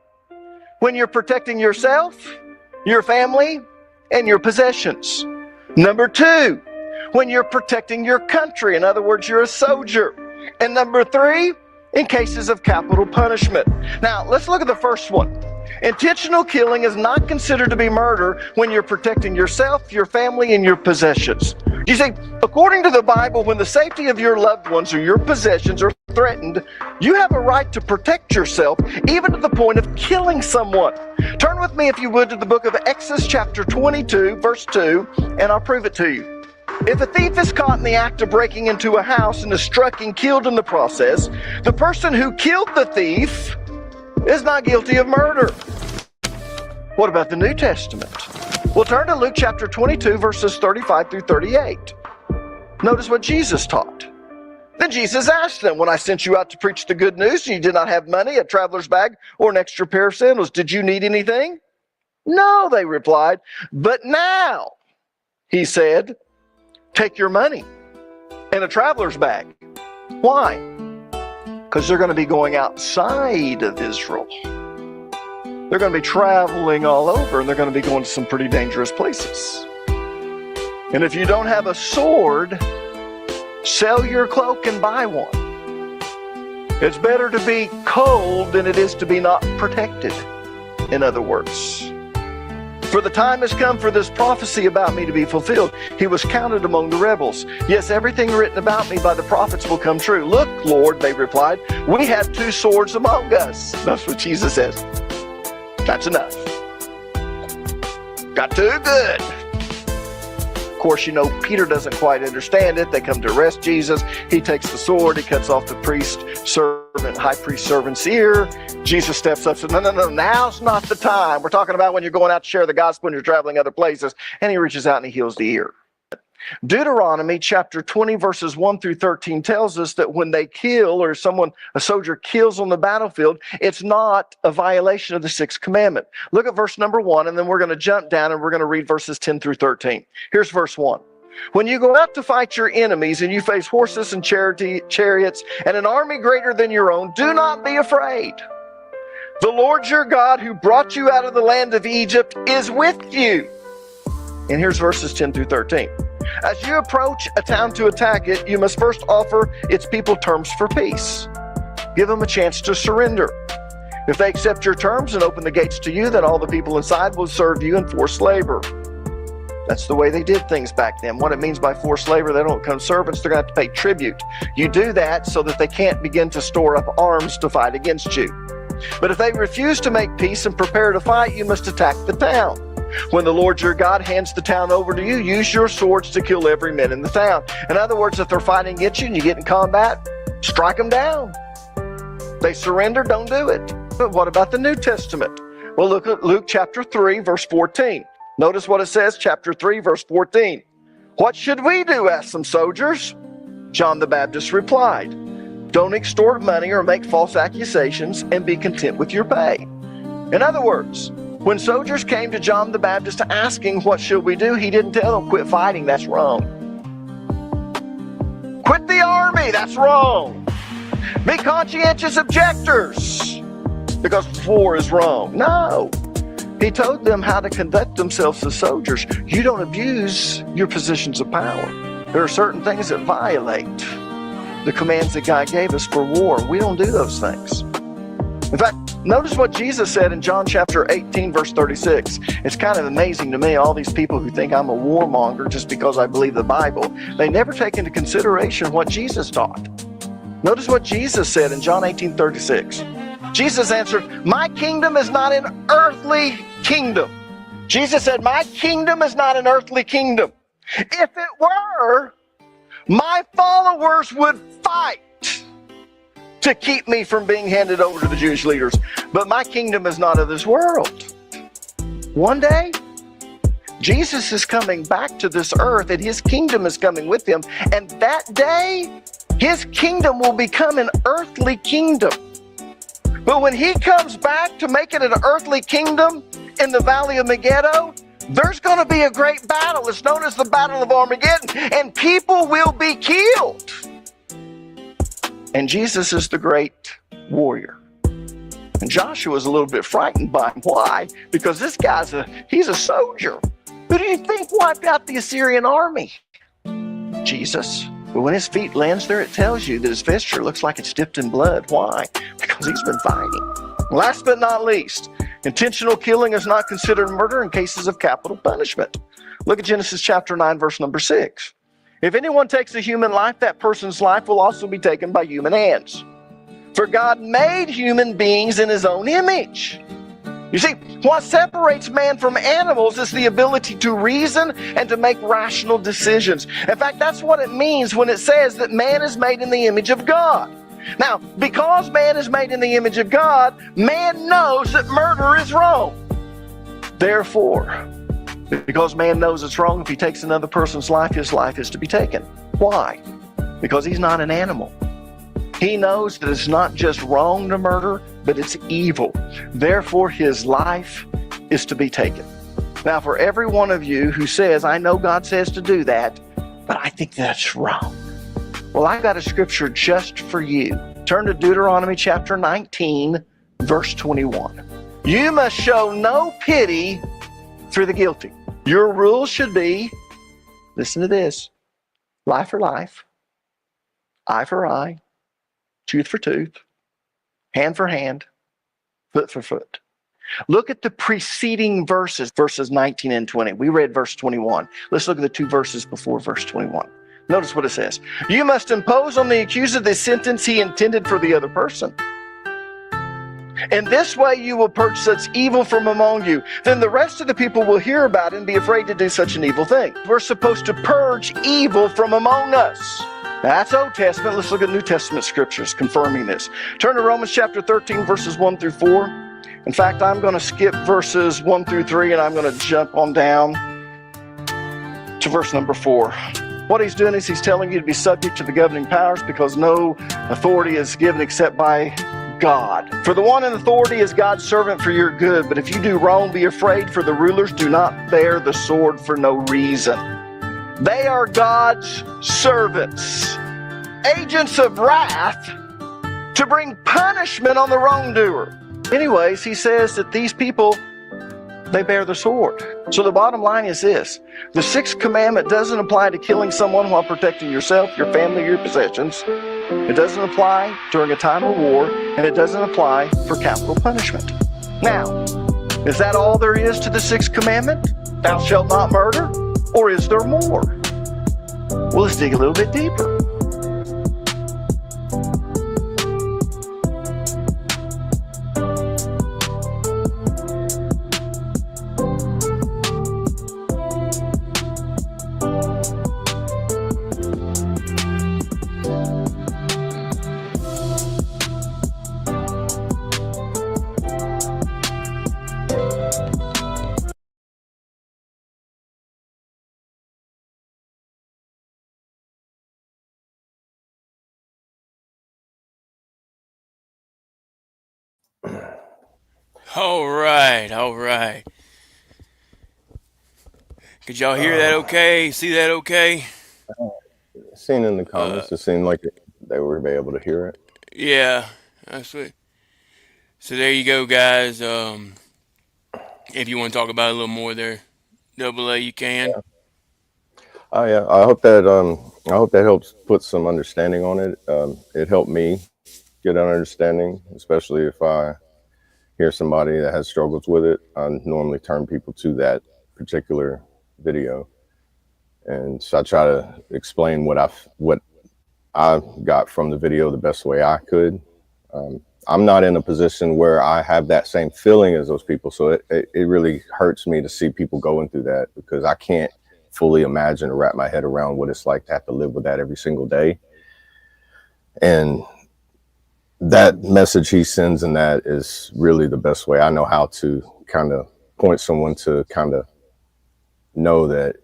when you're protecting yourself, your family, and your possessions. Number 2, when you're protecting your country. In other words, you're a soldier. And number 3, in cases of capital punishment. Now, let's look at the first one. Intentional killing is not considered to be murder when you're protecting yourself, your family, and your possessions. You see, according to the Bible, when the safety of your loved ones or your possessions are threatened, you have a right to protect yourself, even to the point of killing someone. Turn with me, if you would, to the book of Exodus chapter 22, verse 2, and I'll prove it to you. If a thief is caught in the act of breaking into a house and is struck and killed in the process, the person who killed the thief is not guilty of murder. What about the New Testament? We'll turn to Luke chapter 22, verses 35 through 38. Notice what Jesus taught. Then Jesus asked them, when I sent you out to preach the good news and you did not have money, a traveler's bag, or an extra pair of sandals, did you need anything? No, they replied. But now, he said, take your money and a traveler's bag. Why? Because they're going to be going outside of Israel. They're going to be traveling all over, and they're going to be going to some pretty dangerous places. And if you don't have a sword, Sell your cloak and buy one. It's better to be cold than it is to be not protected. In other words, for the time has come for this prophecy about me to be fulfilled. He was counted among the rebels. Yes, everything written about me by the prophets will come true. Look, Lord, they replied, we have 2 swords among us. That's what Jesus says. That's enough. Got 2? Good. Of course, you know, Peter doesn't quite understand it. They come to arrest Jesus. He takes the sword. He cuts off the high priest servant's ear. Jesus steps up and says, no, now's not the time. We're talking about when you're going out to share the gospel and you're traveling other places. And he reaches out and he heals the ear. Deuteronomy chapter 20 verses 1 through 13 tells us that when they kill, or a soldier kills on the battlefield, it's not a violation of the 6th commandment. Look at verse number 1, and then we're going to jump down and we're going to read verses 10 through 13. Here's verse 1. When you go out to fight your enemies and you face horses and chariots and an army greater than your own, do not be afraid. The Lord your God who brought you out of the land of Egypt is with you. And here's verses 10 through 13. As you approach a town to attack it, you must first offer its people terms for peace. Give them a chance to surrender. If they accept your terms and open the gates to you, then all the people inside will serve you in forced labor. That's the way they did things back then. What it means by forced labor, they don't become servants, they're going to have to pay tribute. You do that so that they can't begin to store up arms to fight against you. But if they refuse to make peace and prepare to fight, you must attack the town. When the Lord your God hands the town over to you, use your swords to kill every man in the town. In other words, if they're fighting against you and you get in combat, strike them down. They surrender, don't do it. But what about the New Testament? Well, look at Luke chapter 3, verse 14. Notice what it says, chapter 3, verse 14. What should we do? Asked some soldiers. John the Baptist replied, don't extort money or make false accusations, and be content with your pay. In other words, when soldiers came to John the Baptist asking, what should we do? He didn't tell them, quit fighting, that's wrong. Quit the army, that's wrong. Be conscientious objectors, because war is wrong. No. He told them how to conduct themselves as soldiers. You don't abuse your positions of power. There are certain things that violate the commands that God gave us for war. We don't do those things. In fact, notice what Jesus said in John chapter 18, verse 36. It's kind of amazing to me, all these people who think I'm a warmonger just because I believe the Bible, they never take into consideration what Jesus taught. Notice what Jesus said in John 18:36. Jesus answered, my kingdom is not an earthly kingdom. Jesus said, my kingdom is not an earthly kingdom. If it were, my followers would fight to keep me from being handed over to the Jewish leaders. But my kingdom is not of this world. One day, Jesus is coming back to this earth and his kingdom is coming with him. And that day, his kingdom will become an earthly kingdom. But when he comes back to make it an earthly kingdom in the valley of Megiddo, there's going to be a great battle. It's known as the Battle of Armageddon, and people will be killed. And Jesus is the great warrior. And Joshua is a little bit frightened by him. Why? Because this guy's he's a soldier. Who do you think wiped out the Assyrian army? Jesus. But when his feet lands there, it tells you that his vesture looks like it's dipped in blood. Why? Because he's been fighting. Last but not least, intentional killing is not considered murder in cases of capital punishment. Look at Genesis chapter 9, verse number 6. If anyone takes a human life, that person's life will also be taken by human hands. For God made human beings in his own image. You see, what separates man from animals is the ability to reason and to make rational decisions. In fact, that's what it means when it says that man is made in the image of God. Now, because man is made in the image of God, man knows that murder is wrong. Therefore, because man knows it's wrong, if he takes another person's life, his life is to be taken. Why? Because he's not an animal. He knows that it's not just wrong to murder, but it's evil. Therefore, his life is to be taken. Now, for every one of you who says, I know God says to do that, but I think that's wrong. Well, I've got a scripture just for you. Turn to Deuteronomy chapter 19, verse 21. You must show no pity for the guilty. Your rule should be, listen to this, life for life, eye for eye, tooth for tooth, hand for hand, foot for foot. Look at the preceding verses 19 and 20. We read verse 21. Let's look at the two verses before verse 21. Notice what it says. You must impose on the accuser the sentence he intended for the other person. In this way you will purge such evil from among you. Then the rest of the people will hear about it and be afraid to do such an evil thing. We're supposed to purge evil from among us. That's Old Testament. Let's look at New Testament scriptures confirming this. Turn to Romans chapter 13, verses 1 through 4. In fact, I'm going to skip verses 1 through 3, and I'm going to jump on down to verse number 4. What he's doing is he's telling you to be subject to the governing powers because no authority is given except by God. For the one in authority is God's servant for your good, but if you do wrong, be afraid, for the rulers do not bear the sword for no reason. They are God's servants, agents of wrath to bring punishment on the wrongdoer. Anyways, he says that these people, they bear the sword. So the bottom line is this. The sixth commandment doesn't apply to killing someone while protecting yourself, your family, your possessions. It doesn't apply during a time of war, and it doesn't apply for capital punishment. Now, is that all there is to the sixth commandment? Thou shalt not murder? Or is there more? Well, let's dig a little bit deeper. All right, all right. Could y'all hear that okay? See that okay? Seen in the Uh, comments, it seemed like they were able to hear it. yeah, that's what. So there you go, guys. If you want to talk about it a little more there, Double A, you can. Oh yeah, I hope that helps put some understanding on it. It helped me get an understanding, especially if I hear somebody that has struggles with it. I normally turn people to that particular video, and so I try to explain what I got from the video the best way I could. I'm not in a position where I have that same feeling as those people, so it really hurts me to see people going through that because I can't fully imagine or wrap my head around what it's like to have to live with that every single day. And that message he sends in that is really the best way I know how to kind of point someone to kind of know that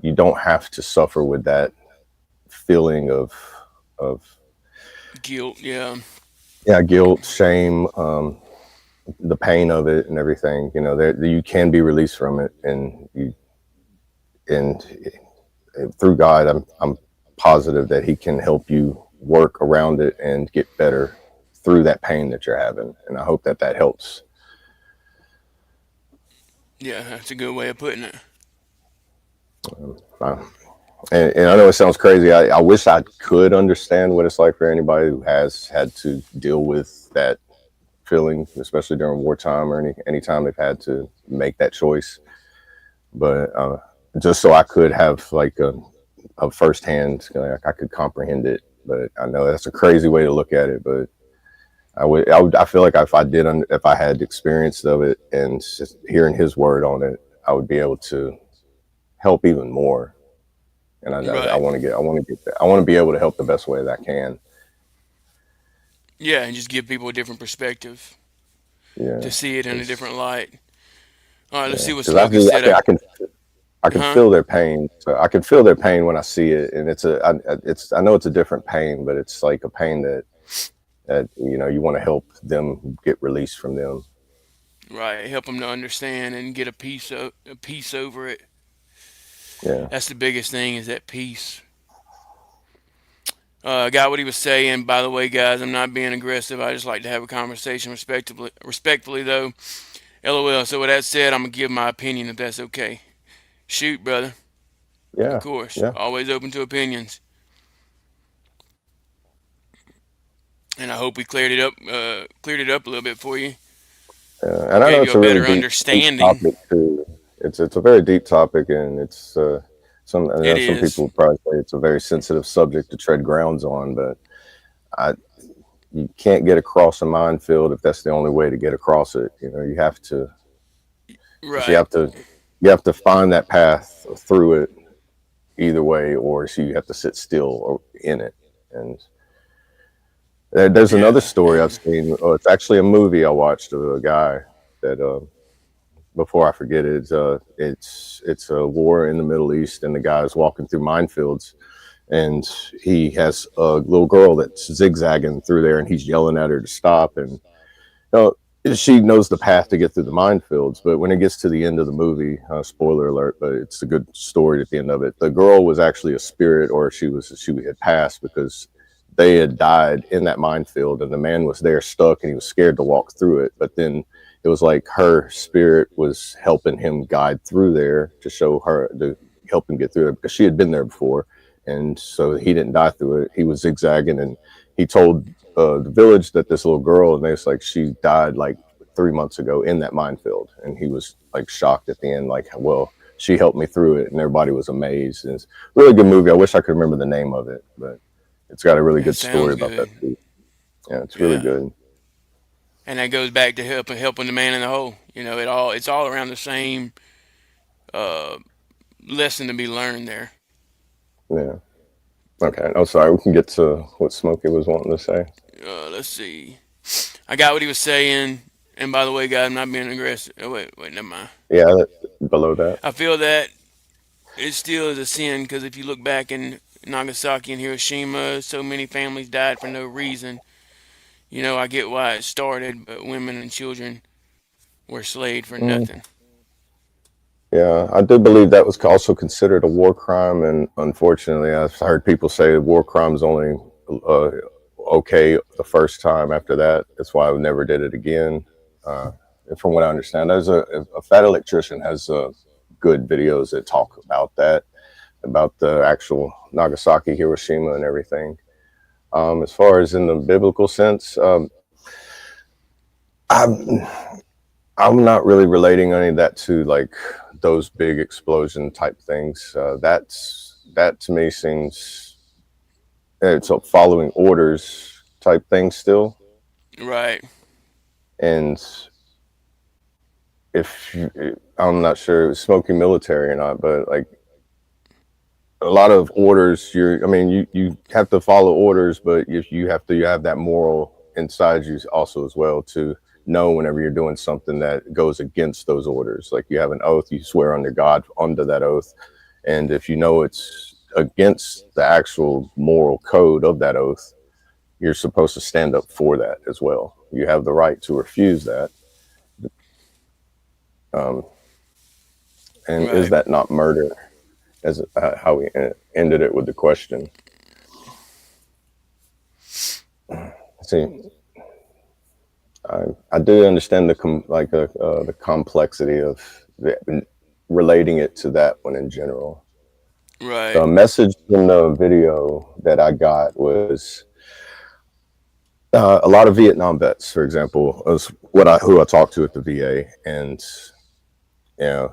you don't have to suffer with that feeling of Guilt, yeah. guilt, shame, the pain of it and everything. You know, that you can be released from it, and through God, I'm positive that He can help you work around it and get better through that pain that you're having. And I hope that helps. Yeah, that's a good way of putting it. And I know it sounds crazy. I wish I could understand what it's like for anybody who has had to deal with that feeling, especially during wartime or any time they've had to make that choice. But just so I could have like a firsthand, like I could comprehend it. But I know that's a crazy way to look at it. But I feel like if I had experience of it and just hearing His word on it, I would be able to help even more. And I want to be able to help the best way that I can. Yeah, and just give people a different perspective Yeah, to see it in a different light. All right, let's see what because Smokey said. I can feel their pain. So I can feel their pain when I see it, and I know it's a different pain, but it's like a pain that you want to help them get released from them. Right, help them to understand and get a peace over it. Yeah. That's the biggest thing is that peace. Got what he was saying. By the way, guys, I'm not being aggressive. I just like to have a conversation respectfully, though. LOL. So with that said, I'm gonna give my opinion if that's okay. Shoot, brother. Of Yeah. course. Yeah. Always open to opinions. and I hope we cleared it up a little bit for you, or And I know gave you it's a a really better deep understanding. topic too. It's a very deep topic, and it's I It know some is people would probably say it's a very sensitive subject to tread grounds on, but I you can't get across a minefield if that's the only way to get across it. You know, you have to just right. you have to find that path through it either way, or so you have to sit still or in it. And there's another Yeah, story I've and seen. Oh, it's actually a movie I watched of a guy that before I forget it, it's a war in the Middle East, and the guy's walking through minefields, and he has a little girl that's zigzagging through there, and he's yelling at her to stop, and know, she knows the path to get through the minefields, but when it gets to the end of the movie, spoiler alert, but it's a good story at the end of it. The girl was actually a spirit, or she had passed because they had died in that minefield, and the man was there stuck, and he was scared to walk through it. But then it was like her spirit was helping him guide through there to show her to help him get through it because she had been there before, and so he didn't die through it. He was zigzagging, and he told the village that this little girl, and they was like she died like 3 months ago in that minefield, and he was like shocked at the end, like, well, she helped me through it, and everybody was amazed. And it's a really good movie. I wish I could remember the name of it, but it's got a really it good story sounds about good. that too. Yeah, it's really Yeah, good. and that goes back to helping the man in the hole. You know, it's all around the same uh, lesson to be learned there. Yeah. Okay. Oh, sorry. We can get to what Smokey was wanting to say. Let's see. I got what he was saying. And by the way, guys, I'm not being aggressive. Oh, wait, never mind. Yeah, below that. I feel that it still is a sin because if you look back in Nagasaki and Hiroshima, so many families died for no reason. You know, I get why it started, but women and children were slaved for Mm, nothing. yeah, I do believe that was also considered a war crime, and unfortunately, I've heard people say war crimes only uh, okay the first time. After that, that's why I never did it again. Uh, from what I understand, there's a fat electrician has good videos that talk about that, about the actual Nagasaki, Hiroshima, and everything. As far as in the biblical sense, I'm I'm not really relating any of that to like those big explosion type things. That to me seems it's a following orders type thing still. Right, And if I'm not sure it was smoky military or not, but like a lot of orders, I mean, you have to follow orders, but you have to, you have that moral inside you also as well to know whenever you're doing something that goes against those orders. Like you have an oath, you swear under God under that oath. And if you know it's against the actual moral code of that oath, you're supposed to stand up for that as well. You have the right to refuse that. Um, and is right. that not murder? As how we ended it with the question. See, I do understand the complexity of relating it to that one in general. Right, The message in the video that I got was a lot of Vietnam vets, for example, was who I talked to at the VA, and you know,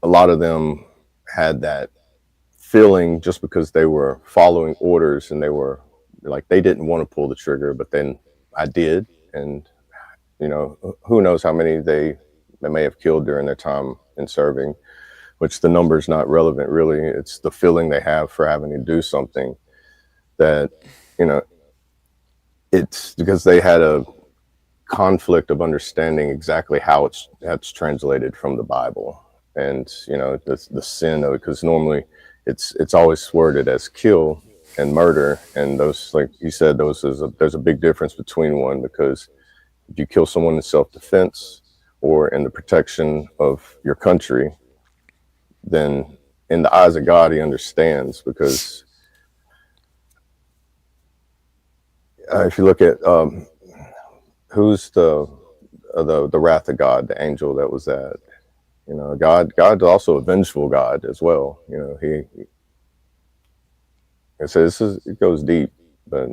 a lot of them had that feeling just because they were following orders and they were like they didn't want to pull the trigger, but then I did, and you know, who knows how many they may have killed during their time in serving, which the number is not relevant really. It's the feeling they have for having to do something that, you know, it's because they had a conflict of understanding exactly how that's translated from the Bible, and you know the sin of it, because normally it's always worded as kill and murder, and those, like you said, there's a big difference between one, because if you kill someone in self-defense or in the protection of your country, then in the eyes of God, he understands, because if you look at who's the wrath of God, the angel that was that, you know, God's also a vengeful God as well. You know, it says it goes deep, but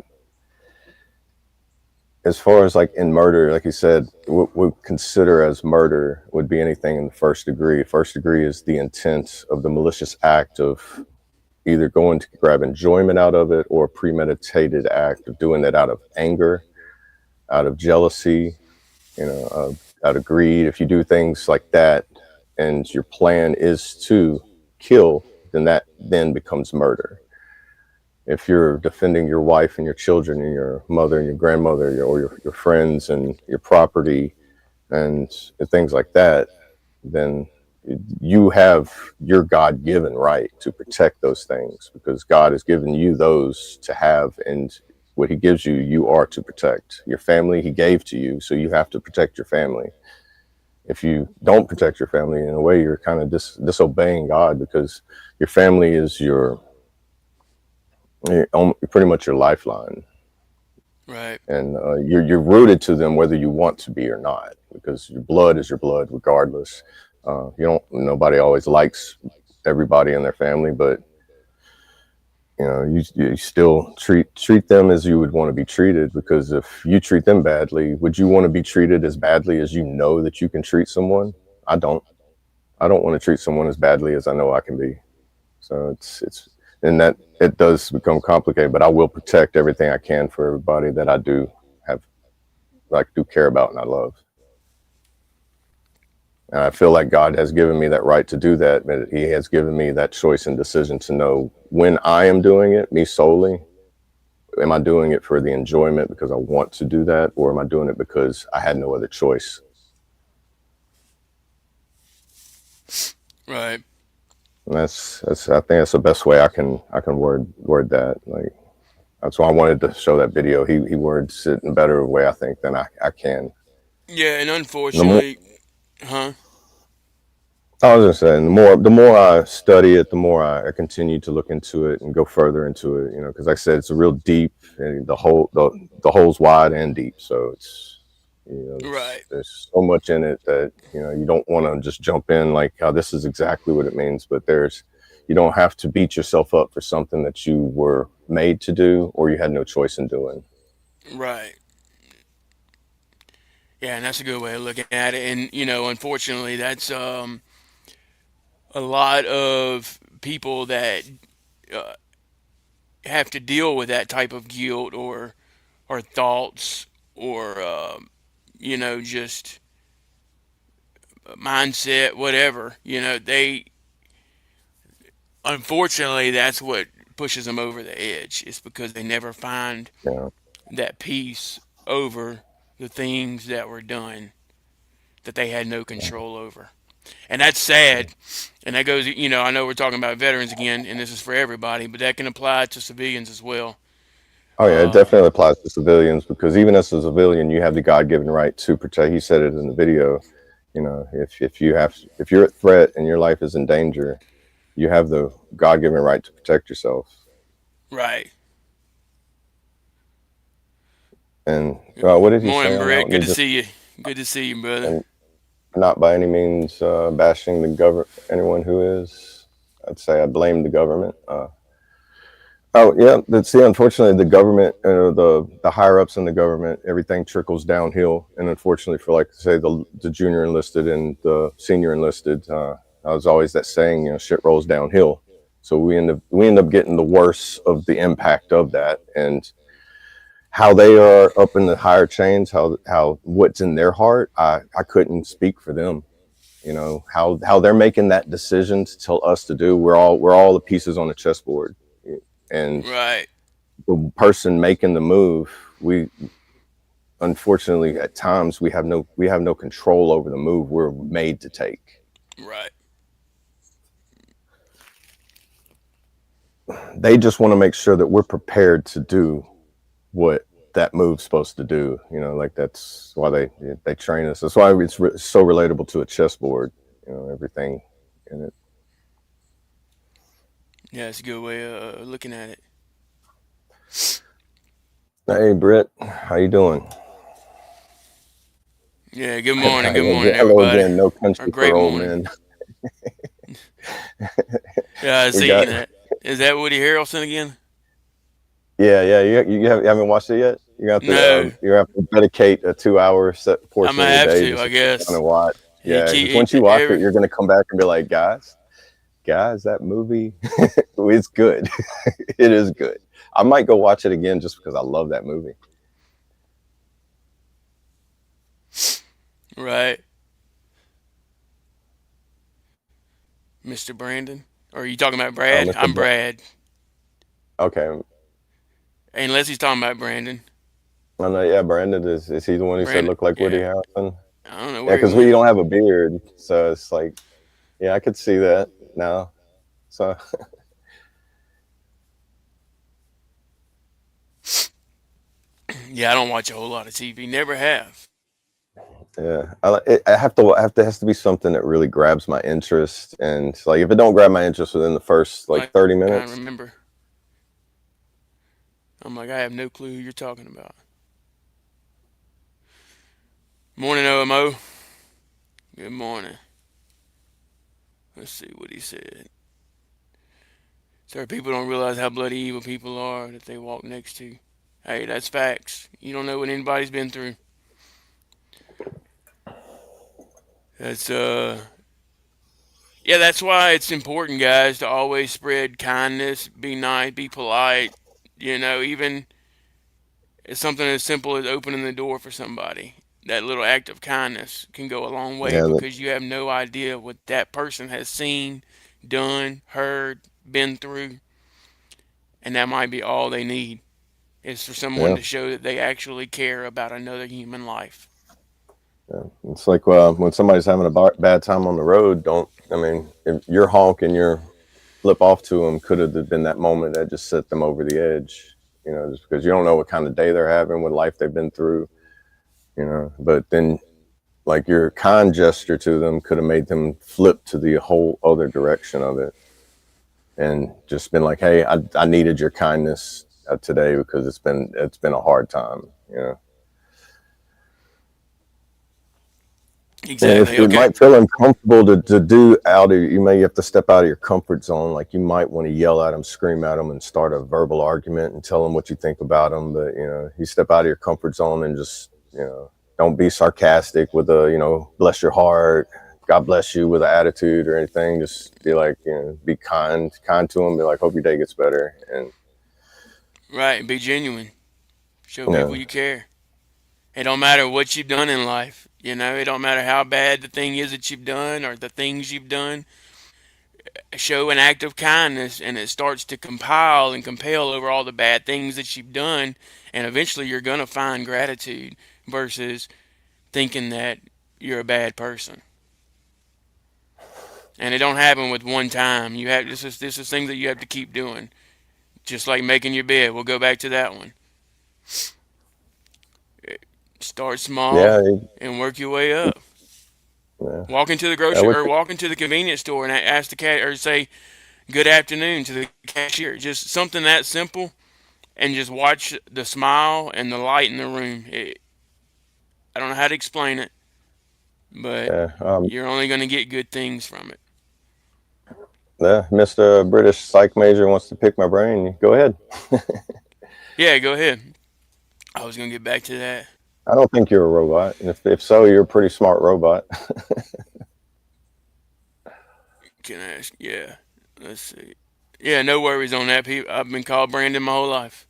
as far as like in murder, like you said, what we consider as murder would be anything in the first degree. First degree is the intent of the malicious act of either going to grab enjoyment out of it, or a premeditated act of doing that out of anger, out of jealousy, out of greed. If you do things like that and your plan is to kill, then that then becomes murder. If you're defending your wife and your children and your mother and your grandmother, or your friends and your property and things like that, then you have your God-given right to protect those things, because God has given you those to have, and what he gives you, you are to protect. Your family he gave to you, so you have to protect your family. If you don't protect your family, in a way you're kind of disobeying God, because your family is pretty much your lifeline, Right. and you're rooted to them whether you want to be or not, because your blood is your blood regardless. Nobody always likes everybody in their family, but you still treat them as you would want to be treated, because if you treat them badly, would you want to be treated as badly as you know that you can treat someone? I don't. I don't want to treat someone as badly as I know I can be. So it's and that it does become complicated, but I will protect everything I can for everybody that I do have, like, do care about and I love. And I feel like God has given me that right to do that. But he has given me that choice and decision to know when I am doing it, me solely, am I doing it for the enjoyment because I want to do that, or am I doing it because I had no other choice? Right. And that's I think that's the best way I can word that. Like, that's why I wanted to show that video. He words it in a better way, I think, than I can. Yeah, and And the more unfortunately, huh? I was just saying, the more I study it, the more I continue to look into it and go further into it. Because like I said, it's a real deep, and the hole's wide and deep. So Right. there's so much in it that you don't want to just jump in like, oh, this is exactly what it means. But you don't have to beat yourself up for something that you were made to do or you had no choice in doing. Right. Yeah, and that's a good way of looking at it. And unfortunately, that's a lot of people that uh, have to deal with that type of guilt or thoughts or just mindset, whatever. They unfortunately that's what pushes them over the edge. It's because they never find You know, that peace over the things that were done that they had no control over. And that's sad. And that goes, I know we're talking about veterans again, and this is for everybody, but that can apply to civilians as well. oh yeah, it Uh, definitely applies to civilians, because even as a civilian, you have the God-given right to protect. He said it in the video. If you're at threat and your life is in danger, you have the God-given right to protect yourself. right. And what did he say Morning, on that Brett. one? Good to see you. Good to see you, brother. And not by any means bashing the government. Anyone who is, I'd say I blame the government. Oh yeah, see, unfortunately, the government, the higher ups in the government, everything trickles downhill, and unfortunately, for, like, say, the junior enlisted and the senior enlisted, I was always that saying, shit rolls downhill. So we end up getting the worst of the impact of that, and how they are up in the higher chains, how what's in their heart, I couldn't speak for them. How they're making that decision to tell us to do. We're all the pieces on the chessboard, and Right, the person making the move, we unfortunately at times we have no control over the move we're made to take. right, They just want to make sure that we're prepared to do what that move's supposed to do. Like, that's why they train us. That's why it's so relatable to a chessboard. Everything in it. yeah, it's a good way of looking at it. Hey, Britt, how you doing? Yeah, good morning. Good Hello morning, again. Hello everybody. again. No Or country great for old morning. men. Yeah, I We seen got that. Is that Woody Harrelson again? Yeah. You haven't watched it yet? No, you have to dedicate a 2 hour set I'm portion gonna of your have day to, just I to sit down guess. and watch. He Yeah, keep because once you he, watch it, every you're gonna come back and be like, guys, that movie, it's good. It is good. I might go watch it again just because I love that movie. right, Mr. Brandon. Or are you talking about Brad? Mr. I'm Brad. Okay, Unless he's talking about Brandon. I know. Yeah, Brandon is he the one who said Brandon, look like Woody yeah. Harrelson? I don't know Yeah, where he because we went. don't have a beard, so it's like, yeah, I could see that now. So Yeah, I don't watch a whole lot of TV. Never have. yeah, I have to has to be something that really grabs my interest, and like if it don't grab my interest within the first like Like, 30 trying to minutes, remember. I'm like, I have no clue who you're talking about. Morning, OMO. Good morning. Let's see what he said. Sir, people don't realize how bloody evil people are that they walk next to. Hey, that's facts. You don't know what anybody's been through. That's Yeah, that's why it's important, guys, to always spread kindness, be nice, be polite. Even it's something as simple as opening the door for somebody. That little act of kindness can go a long way yeah, because you have no idea what that person has seen, done, heard, been through, and that might be all they need is for someone yeah, to show that they actually care about another human life. yeah. It's like when somebody's having a bad time on the road, don't I mean if your honk and your flip off to them could have been that moment that just set them over the edge. Just because you don't know what kind of day they're having, what life they've been through. But then like your kind gesture to them could have made them flip to the whole other direction of it and just been like, hey, I needed your kindness today because it's been a hard time. And if Exactly. it Okay. might feel uncomfortable to do you may have to step out of your comfort zone. Like you might want to yell at them, scream at them, and start a verbal argument and tell them what you think about them. But you step out of your comfort zone and just don't be sarcastic with bless your heart, God bless you with an attitude or anything. Just be like, be kind to them. Be like, hope your day gets better. And Right. Be genuine. Show you people know, you care. It don't matter what you've done in life. It don't matter how bad the thing is that you've done or the things you've done. Show an act of kindness and it starts to compile and compel over all the bad things that you've done. And eventually you're going to find gratitude versus thinking that you're a bad person. And it don't happen with one time. This is things that you have to keep doing. Just like making your bed. We'll go back to that one. Start small yeah, and work your way up. yeah. Walk into the I grocery wish, or walk into the convenience store and ask the cat or say good afternoon to the cashier. Just something that simple, and just watch the smile and the light in the room. I don't know how to explain it, but yeah, you're only going to get good things from it. yeah. Mr. British Psych major wants to pick my brain. Go ahead. Yeah, go ahead. I was going to get back to that. I don't think you're a robot. And if so, you're a pretty smart robot. Can I ask? Yeah. Let's see. Yeah, no worries on that. People, I've been called Brandon my whole life.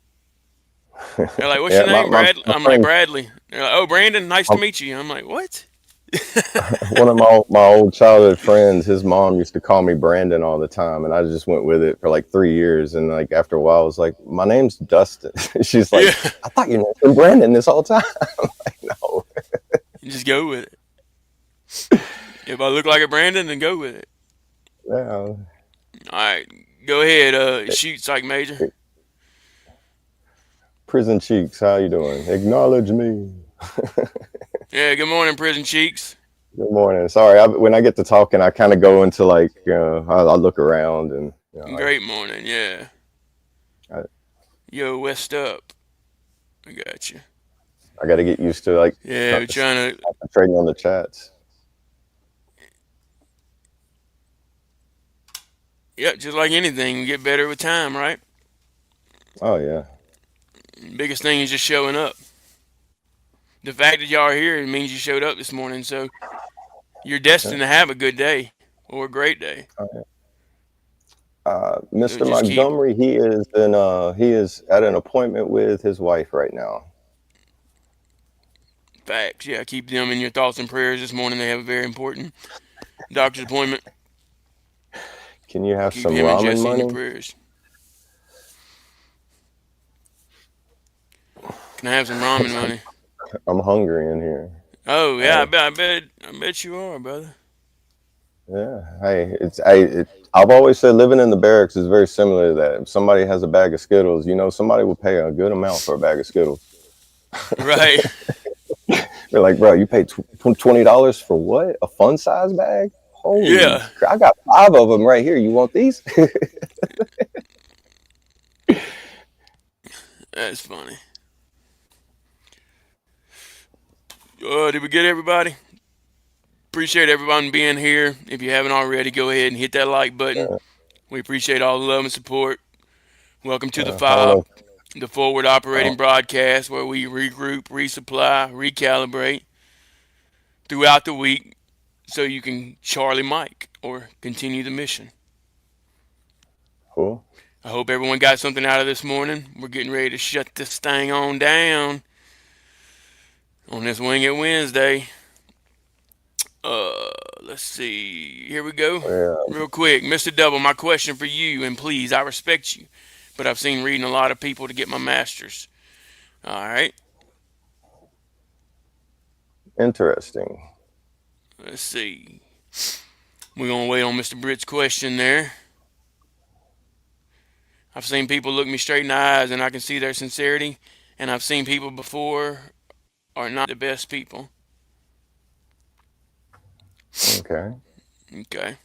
They're like, "What's Yeah, your name, Brad?" my I'm like, friend, "Bradley." They're like, "Oh, Brandon, nice to um, meet you." I'm like, "What?" one of my old childhood friends, his mom used to call me Brandon all the time, and I just went with it for like 3 years. And like after a while, I was like, "My name's Dustin." She's like, Yeah, "I thought your name's been Brandon this whole time." I'm like, no. you just go with it. If I look like a Brandon, then go with it. Yeah. All right, go ahead. Shoot, Psych Major. Prison Cheeks, how you doing? Acknowledge me. Yeah, good morning, Prison Cheeks. Good morning. Sorry, when I get to talking, I kind of go into like I look around and Great morning. Yeah. I, Yo, West up. I got you. I got to get used to like Yeah, we're trying to. concentrating on the chats. Yeah, just like anything, we get better with time, right? Oh yeah. Biggest thing is just showing up. The fact that y'all are here, it means you showed up this morning. So you're destined to have a good day or a great day. So Mr. just keep Montgomery, he is at an appointment with his wife right now. facts. Yeah, keep them in your thoughts and prayers this morning. They have a very important doctor's appointment. Can you have Keep some him and ramen Jesse in your money? prayers. Can I have some ramen money? I'm hungry in here. Oh yeah, Uh, I bet you are, brother. yeah. Hey, I've always said living in the barracks is very similar to that. If somebody has a bag of Skittles, you know, somebody will pay a good amount for a bag of Skittles. Right. They're like, bro, you paid $20 for what? A fun size bag? Holy Yeah, crap! I got 5 of them right here. You want these? that's funny. Did we get everybody? Appreciate everyone being here. If you haven't already, go ahead and hit that like button. We appreciate all the love and support. Welcome to the I don't F.O.B, know. the forward operating broadcast where we regroup, resupply, recalibrate throughout the week so you can Charlie Mike or continue the mission. Cool. I hope everyone got something out of this morning. We're getting ready to shut this thing on down on this Wing It Wednesday. Let's see. Here we go. Yeah. Real quick, Mr. Double, my question for you, and please, I respect you, but I've seen reading a lot of people to get my master's. All right. Interesting. Let's see. We're gonna wait on Mr. Britt's question there. I've seen people look me straight in the eyes, and I can see their sincerity. And I've seen people before are not the best people. Okay. Okay.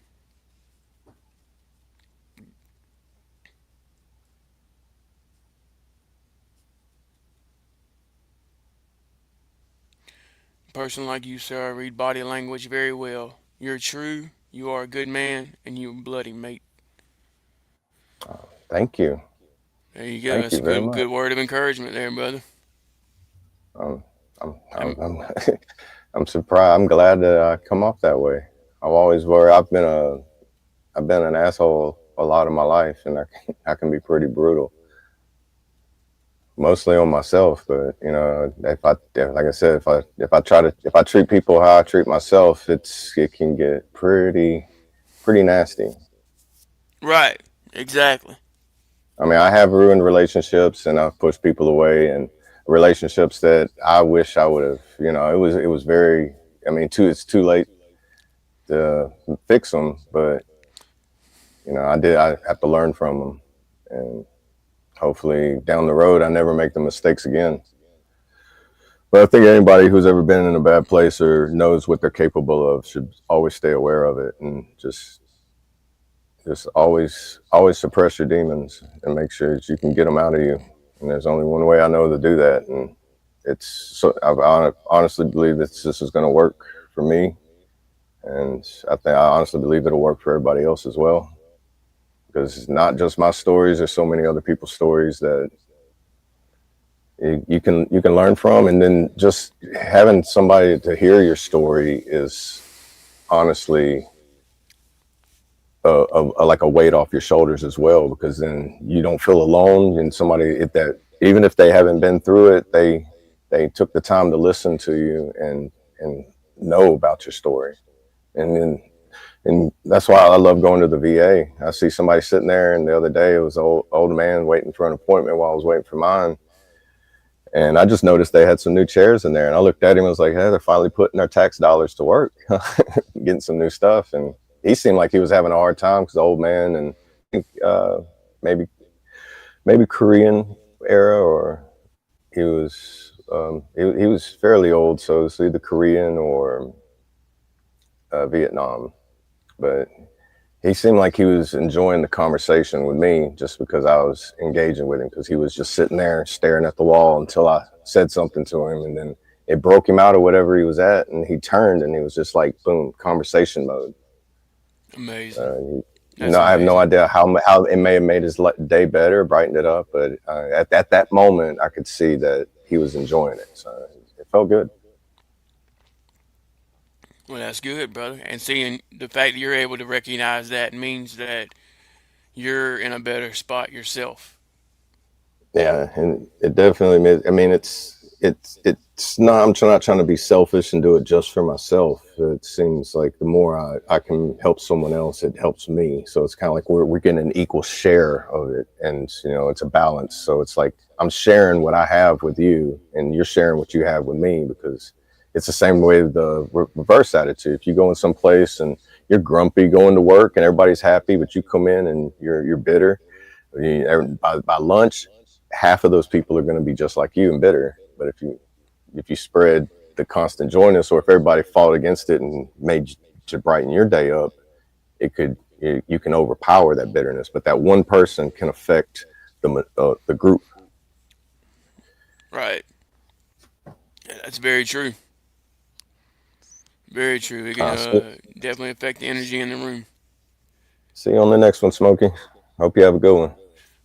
A person like you, sir, I read body language very well. You're true. You are a good man, and you're a bloody mate. Thank you. There you go. Thank That's you a very good much. good word of encouragement there, brother. Um, I'm, I'm I'm surprised. I'm glad that I come off that way. I've always worried. I've been an asshole a lot of my life, and I can be pretty brutal, mostly on myself. But you know, like I said, if I treat people how I treat myself, it can get pretty nasty. right. Exactly. I mean, I have ruined relationships, and I've pushed people away, and relationships that I wish I would have. You know, it was very. I mean, it's too late to fix them, but you know, I have to learn from them, and hopefully down the road I never make the mistakes again. But I think anybody who's ever been in a bad place or knows what they're capable of should always stay aware of it, and just always suppress your demons and make sure that you can get them out of you. And there's only one way I know to do that, and I honestly believe that this is going to work for me, and I honestly believe it'll work for everybody else as well, because it's not just my stories. There's so many other people's stories that you can learn from, and then just having somebody to hear your story is honestly like a weight off your shoulders as well, because then you don't feel alone. And that even if they haven't been through it, they took the time to listen to you and know about your story. And that's why I love going to the VA. I see somebody sitting there, and the other day it was an old man waiting for an appointment while I was waiting for mine. And I just noticed they had some new chairs in there, and I looked at him and was like, hey, they're finally putting their tax dollars to work, getting some new stuff. And he seemed like he was having a hard time, because the old man, and I think maybe Korean era, or he was fairly old, so it's either Korean or Vietnam. But he seemed like he was enjoying the conversation with me, just because I was engaging with him, because he was just sitting there staring at the wall until I said something to him, and then it broke him out of whatever he was at, and he turned and he was just like, boom, conversation mode. Amazing. That's I have no amazing. idea how it may have made his day better, brightened it up, but at that moment, I could see that he was enjoying it, so it felt good. Well, that's good, brother. And seeing the fact that you're able to recognize that means that you're in a better spot yourself. Yeah, and it definitely made. I mean, it's not. not trying to be selfish and do it just for myself. It seems like the more I can help someone else, it helps me. So it's kind of like we're getting an equal share of it, and it's a balance. So it's like I'm sharing what I have with you, and you're sharing what you have with me, because it's the same way the reverse attitude. If you go in some place and you're grumpy going to work and everybody's happy, but you come in and you're bitter, by lunch, half of those people are going to be just like you and bitter. But if you spread the constant joyness, or if everybody fought against it and made to brighten your day up, you can overpower that bitterness. But that one person can affect the group. Right. Yeah, that's very true. Very true. It can See, definitely affect the energy in the room. see you on the next one, Smokey. Hope you have a good one.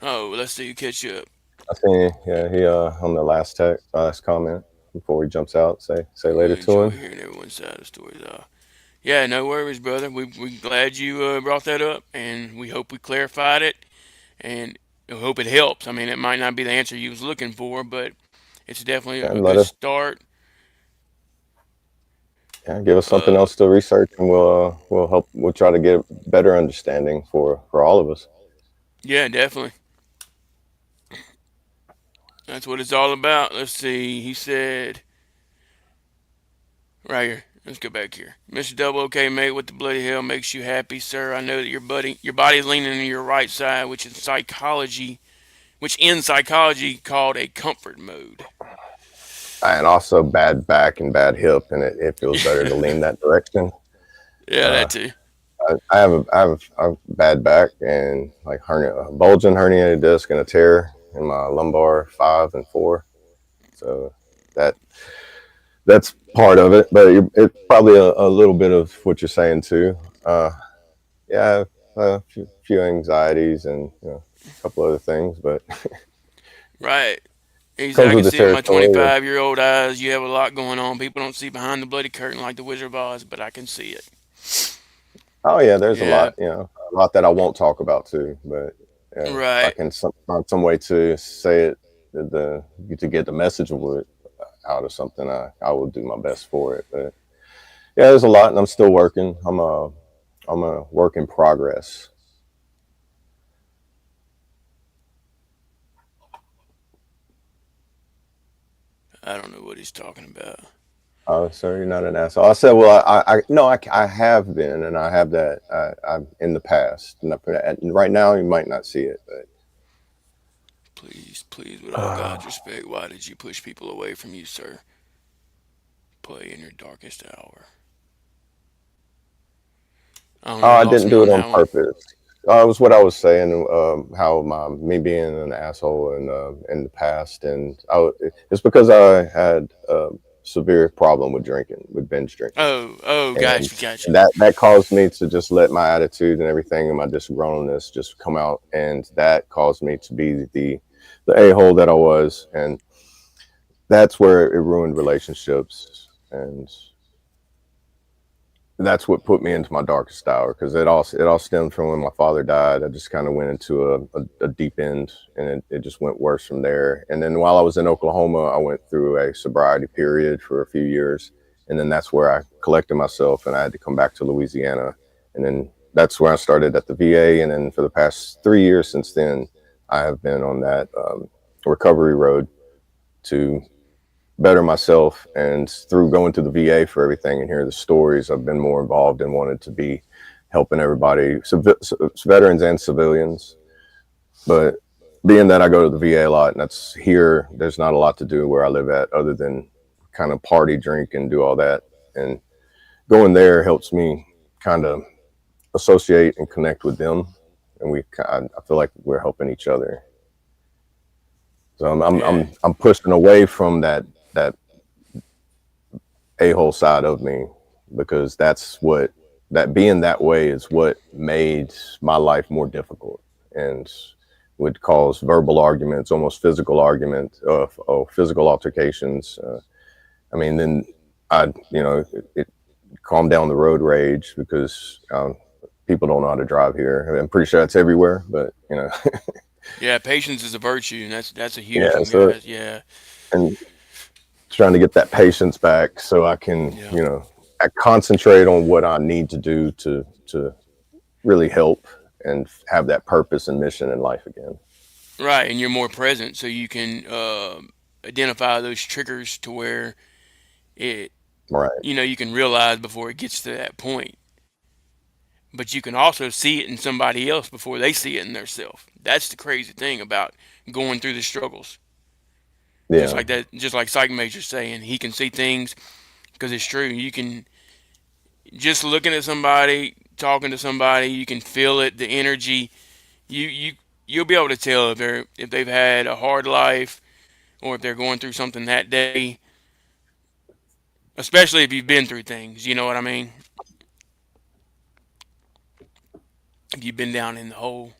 Oh, let's see you catch up. I seen, yeah, he on the last comment before he jumps out. Say later We to enjoy him. hearing everyone's side of the stories. Yeah, no worries, brother. We glad you brought that up, and we hope we clarified it, and we hope it helps. I mean, it might not be the answer you was looking for, but it's definitely a And good start. give us something Uh, else to research, and we'll help. We'll try to get better understanding for all of us. yeah, definitely. That's what it's all about. Let's see. He said right here. Let's go back here. Mr. Double OK, mate, what the bloody hell makes you happy, sir? I know that your body's leaning to your right side, which in psychology called a comfort mode. And also bad back and bad hip, and it feels better to lean that direction. Yeah, Uh, that too. I have bad back and like bulging herniated disc and a tear in my lumbar 5 and 4. So that that's part of it, but it's probably a little bit of what you're saying too. Yeah, few anxieties and a couple other things, but Right. He said, comes I with can the see it with my territory. 25-year-old eyes. You have a lot going on. People don't see behind the bloody curtain like the Wizard of Oz, but I can see it. Oh yeah, there's a Yeah. lot, a lot that I won't talk about too. But yeah, if I Right. can find some way to say it, to get the message of it out of something, I will do my best for it. But yeah, there's a lot, and I'm still working. I'm a work in progress. I don't know what he's talking about. Oh, so you're not an asshole. I said, well, no, I have been, and I have that. I'm in the past, and right now you might not see it, but Please, please, with all God's respect, why did you push people away from you, sir? Play in your darkest hour. I don't know. You I lost didn't me do it on on that one. purpose. It was what I was saying. How me being an asshole in the past, and it's because I had a severe problem with drinking, with binge drinking, Oh, and gotcha. that caused me to just let my attitude and everything and my disgruntledness just come out, and that caused me to be the a-hole that I was, and that's where it ruined relationships, and that's what put me into my darkest hour, because it all stemmed from when my father died. I just kind of went into a deep end, and it just went worse from there. And then while I was in Oklahoma, I went through a sobriety period for a few years, and then that's where I collected myself, and I had to come back to Louisiana, and then that's where I started at the VA. And then for the past 3 years since then, I have been on that recovery road to better myself, and through going to the VA for everything and hearing the stories, I've been more involved and wanted to be helping everybody, veterans and civilians. But being that I go to the VA a lot, and that's here, there's not a lot to do where I live at other than kind of party, drink, and do all that. And going there helps me kind of associate and connect with them, and I feel like we're helping each other. So Yeah. I'm pushing away from that a-hole side of me, because that's what that being that way is what made my life more difficult and would cause verbal arguments, almost physical arguments, physical altercations. I mean, then it calmed down the road rage because people don't know how to drive here. I'm pretty sure that's everywhere, but Yeah, patience is a virtue, and that's a huge yeah. one, So, guys. Yeah, and trying to get that patience back so I can, yeah. I concentrate on what I need to do to really help and have that purpose and mission in life again. Right, and you're more present, so you can identify those triggers to where it, Right. you can realize before it gets to that point. But you can also see it in somebody else before they see it in themselves. That's the crazy thing about going through the struggles. Just Yeah. like that, just like Psych Major's saying, he can see things because it's true. You can just looking at somebody, talking to somebody, you can feel it, the energy. You'll be able to tell if they've had a hard life or if they're going through something that day. Especially if you've been through things, you know what I mean? If you've been down in the hole.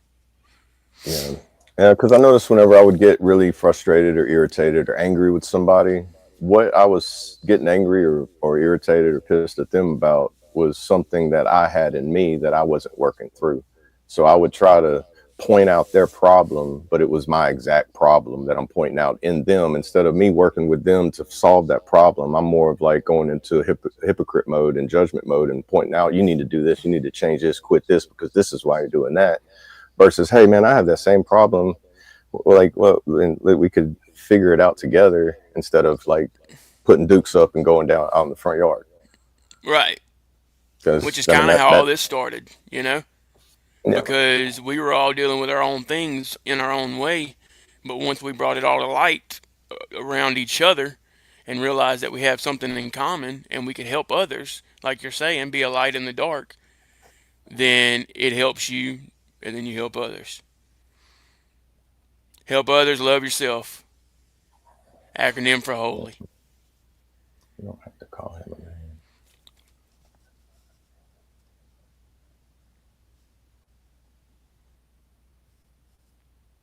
Yeah. Yeah. Because I noticed whenever I would get really frustrated or irritated or angry with somebody, what I was getting angry or irritated or pissed at them about was something that I had in me that I wasn't working through. So I would try to point out their problem, but it was my exact problem that I'm pointing out in them. Instead of me working with them to solve that problem, I'm more of like going into hypocrite mode and judgment mode and pointing out, you need to do this, you need to change this, quit this, because this is why you're doing that. Versus, hey man, I have that same problem. Like, well, we could figure it out together instead of like putting dukes up and going down out in the front yard. Right. Which is I mean, kind of how all that this started, yeah, because we were all dealing with our own things in our own way. But once we brought it all to light around each other and realized that we have something in common and we could help others, like you're saying, be a light in the dark, then it helps you and then you help others. Help others, love yourself. Acronym for holy. you don't have to call him a name.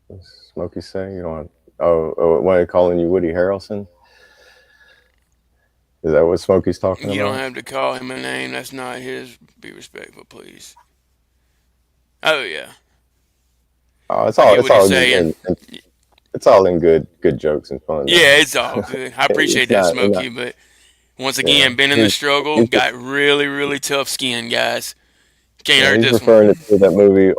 What's Smokey say? You don't want, why are they calling you Woody Harrelson? Is that what Smokey's talking You don't about? have to call him a name. That's not his. Be respectful, please. Oh, yeah. Oh, it's I all get what he's saying. it's all in good jokes and fun though. Yeah, it's all good. I appreciate that, Not, Smokey. But once yeah. again, been in the struggle, got really, really tough skin, guys. Can't hurt He's this referring one. to that movie,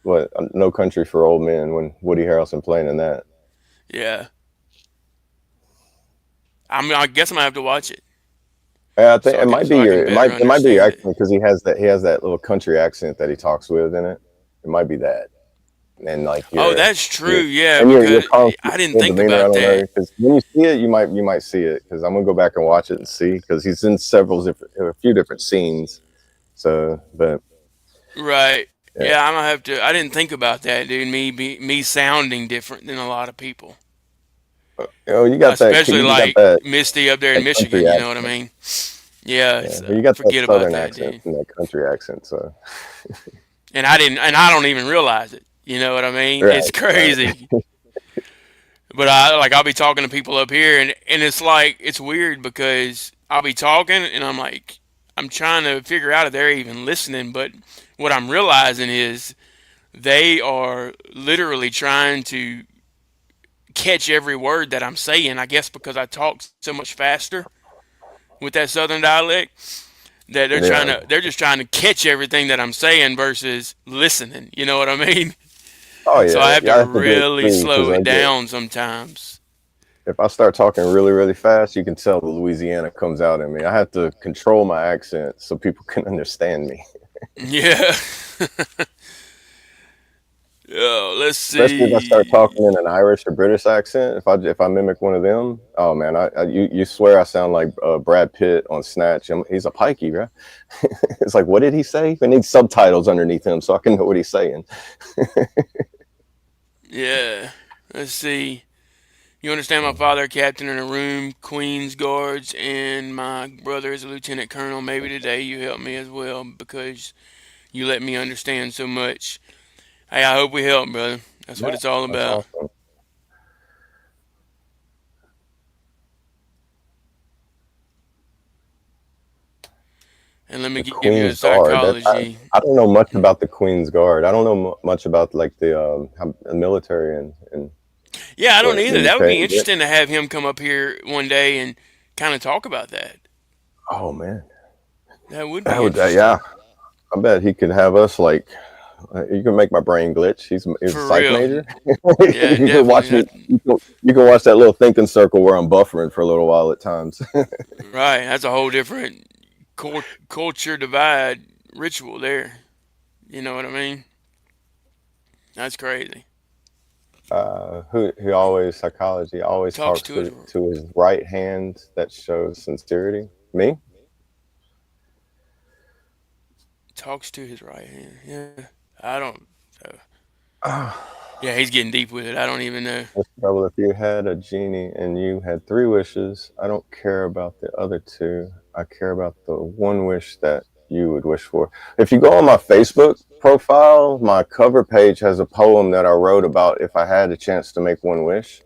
what, No Country for Old Men, when Woody Harrelson playing in that. Yeah. I guess I'm gonna have to watch it Yeah, I think so I can it better might be your understand it. accent because he has that little country accent that he talks with in it. It might be that, and like Oh, that's true. Yeah, your because I didn't confident think demeanor. I about don't know that. because when you see it, you might see it because I'm gonna go back and watch it and see because he's in a few different scenes. So, but Right. yeah, Yeah, I'm gonna have to. I didn't think about that, dude. Me sounding different than a lot of people, you got especially like that Misty up there in country Michigan. You know what I accent. mean? Yeah. Yeah, It's, but you got that forget about southern that, accent dude. and that country accent. So, And I didn't. And I don't even realize it. You know what I mean? right, It's right, crazy. But I'll be talking to people up here, and it's like it's weird because I'll be talking, and I'm trying to figure out if they're even listening. But what I'm realizing is they are literally trying to catch every word that I'm saying. I guess because I talk so much faster with that southern dialect that yeah. they're just trying to catch everything that I'm saying versus listening. You know what I mean? Oh So I yeah, have to yeah. I have to do it really too because slow it down sometimes. if I start talking really, really fast, you can tell the Louisiana comes out in me. I have to control my accent so people can understand me. Yeah. Oh, let's Especially if I start see. talking in an Irish or British accent. If I mimic one of them, oh man, you swear I sound like Brad Pitt on Snatch. He's a pikey, right? It's like, what did he say? I need subtitles underneath him so I can know what he's saying. Yeah. Let's see. You understand, my father, a captain in a room, Queen's Guards, and my brother is a lieutenant colonel. Maybe today you help me as well because you let me understand so much. Hey, I hope we help, brother. That's Yeah, what it's all that's about. awesome. And let me The give you a Queen's Guard. psychology. I don't know much about the Queen's Guard. I don't know much about like the military and Yeah, I don't what either. when you That would say. be interesting to have him come up here one day and kind of talk about that. Oh man, That would that be would yeah. interesting. I bet he could have us like. You can make my brain glitch. He's a For psych real. major. Yeah, You can definitely. watch me. You can watch that little thinking circle where I'm buffering for a little while at times. Right. That's a whole different culture divide ritual there. You know what I mean? That's crazy. Who always psychology always Talks talks to his to his right hand that shows sincerity. Me? talks to his right hand. Yeah. I don't. Uh, Ah, yeah, he's getting deep with it. I don't even know. what's the trouble if you had a genie and you had three wishes? I don't care about the other two. I care about the one wish that you would wish for. If you go on my Facebook profile, my cover page has a poem that I wrote about if I had a chance to make one wish.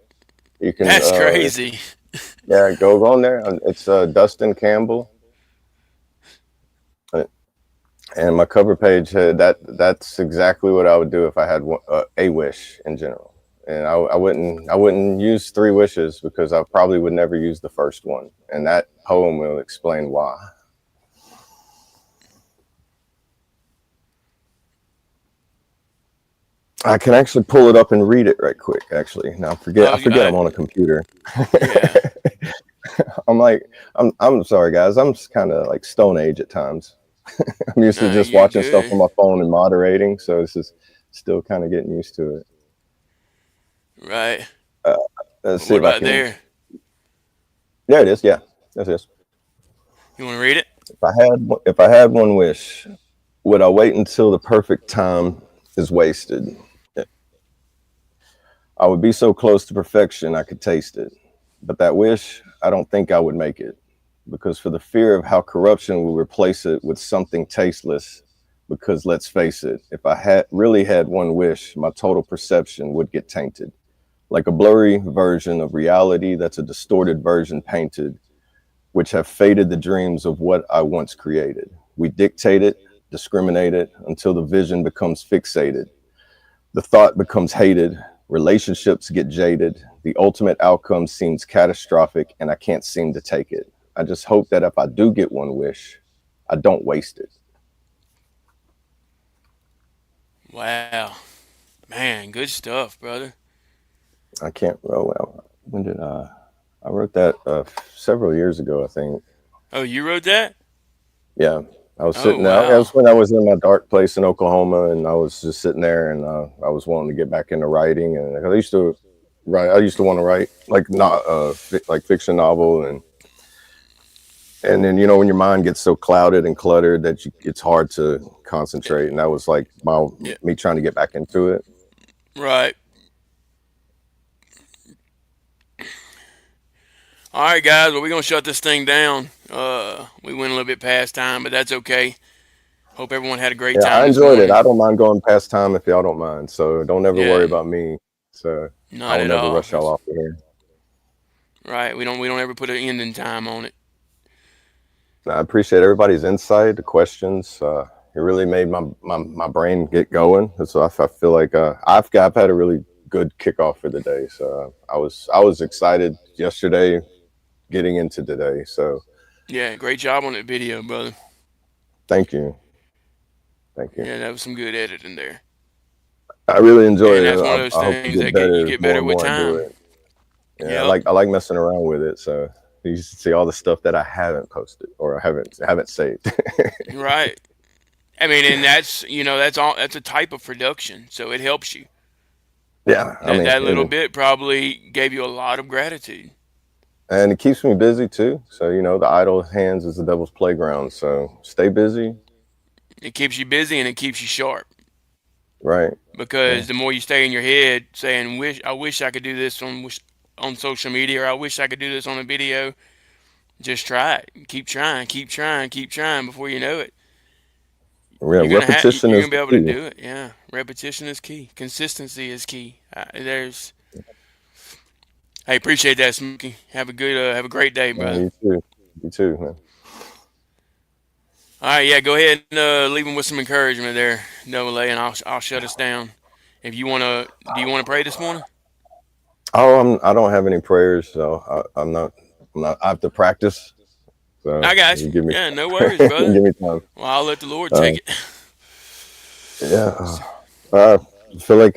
You can, That's crazy. yeah, go on there. It's Dustin Campbell. And my cover page had that's exactly what I would do if I had a wish in general. And I wouldn't use three wishes because I probably would never use the first one. And that poem will explain why. I can actually pull it up and read it right quick. Actually, now I forget I'm on a computer. Yeah. I'm like I'm sorry guys. I'm kind of like Stone Age at times. I'm used to No, just you're watching stuff on good. my phone and moderating, so it's just still kind of getting used to it. Right. Uh, let's see What if I about can. there? There it is. Yeah, that's it. You want to read it? If I had one wish, would I wait until the perfect time is wasted? I would be so close to perfection I could taste it. But that wish, I don't think I would make it. Because for the fear of how corruption will replace it with something tasteless. Because let's face it, if I had really had one wish, my total perception would get tainted. Like a blurry version of reality that's a distorted version painted, which have faded the dreams of what I once created. We dictate it, discriminate it until the vision becomes fixated. The thought becomes hated, relationships get jaded, the ultimate outcome seems catastrophic, and I can't seem to take it. I just hope that if I do get one wish, I don't waste it. Wow. Man, good stuff, brother. I can't. Oh well, when did I wrote that several years ago, I think. Oh, you wrote that? Yeah, I was Oh, sitting out. That wow. was when I was in my dark place in Oklahoma, and I was just sitting there, and I was wanting to get back into writing, and I used to write. I used to want to write like not like fiction novel, and then when your mind gets so clouded and cluttered that it's hard to concentrate, and that was like Yeah. me trying to get back into it. Right. All right, guys. Well, we're gonna shut this thing down. We went a little bit past time, but that's okay. Hope everyone had a great Yeah, I time this enjoyed it. morning. I don't mind going past time if y'all don't mind, so don't ever Yeah. worry about me. So I Not will at never all. rush y'all That's off of here. right. We don't ever put an ending time on it. I appreciate everybody's insight, the questions. It really made my brain get going. So I feel like I've had a really good kickoff for the day. So I was excited yesterday getting into today. So Yeah. Great job on that video, brother. thank you, thank you. Yeah, that was some good editing there. I really enjoy And it. that's one of those I hope to things get that you better get more better and with more and do time. it. Yeah, Yep. I like messing around with it. So you see all the stuff that I haven't posted or I haven't saved. Right. I mean, and that's all. That's a type of production, so it helps you. Yeah, I That mean, that little bit probably gave you a lot of gratitude. and it keeps me busy too. So the idle hands is the devil's playground. So stay busy, It keeps you busy and it keeps you sharp right? Yeah, because the more you stay in your head saying, "I wish I could do this one. on social media, or I wish I could do this on a video. Just try it. Keep trying, keep trying, keep trying. Before you know it, Yeah, repetition you're is gonna be the able to key. do it. Yeah, repetition is key. Consistency is key. There's. Hey, appreciate that, Smokey. Have a great day, Man, brother. you too. You too, man. All right, yeah, go ahead and leave them with some encouragement there, Double A, and I'll shut us down. If you wanna, do you wanna pray this morning? Oh, I don't have any prayers, so I'm not. I have to practice. So I got you you. give me, Yeah, no worries, you brother. give me time. Well, I'll let the Lord Uh, take it. yeah. I feel like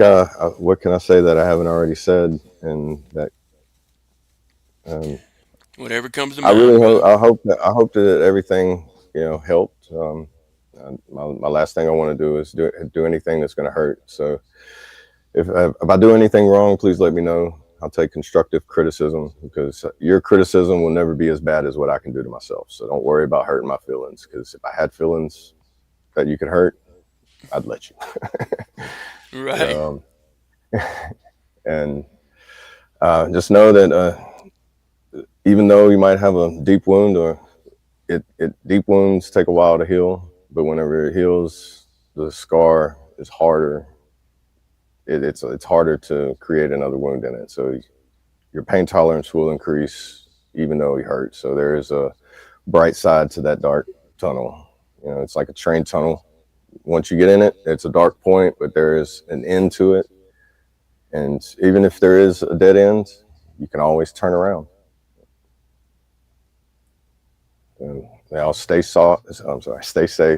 what can I say that I haven't already said, and that um, Whatever comes to I really mind, hope. brother. I hope that everything helped. My last thing I want to do is do anything that's going to hurt. So if I do anything wrong, please let me know. I'll take constructive criticism because your criticism will never be as bad as what I can do to myself. So don't worry about hurting my feelings, because if I had feelings that you could hurt, I'd let you. Right. So, and just know that even though you might have a deep wound, or deep wounds take a while to heal, but whenever it heals, the scar is harder. It's harder to create another wound in it. So your pain tolerance will increase even though you hurt. So there is a bright side to that dark tunnel. It's like a train tunnel. Once you get in it, it's a dark point, but there is an end to it. And even if there is a dead end, you can always turn around. And they all stay safe,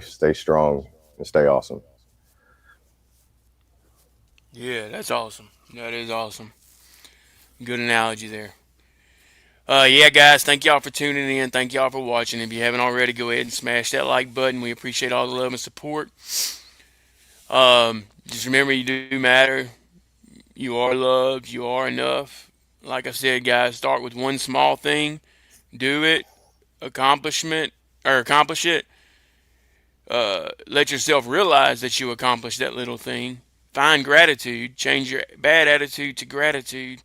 stay strong, and stay awesome. Yeah, that's awesome. That is awesome. Good analogy there. Yeah, guys, thank y'all for tuning in. Thank y'all for watching. If you haven't already, go ahead and smash that like button. We appreciate all the love and support. Just remember, you do matter. You are loved. You are enough. Like I said, guys, start with one small thing. Do it. Accomplish it. Let yourself realize that you accomplished that little thing. Find gratitude. Change your bad attitude to gratitude,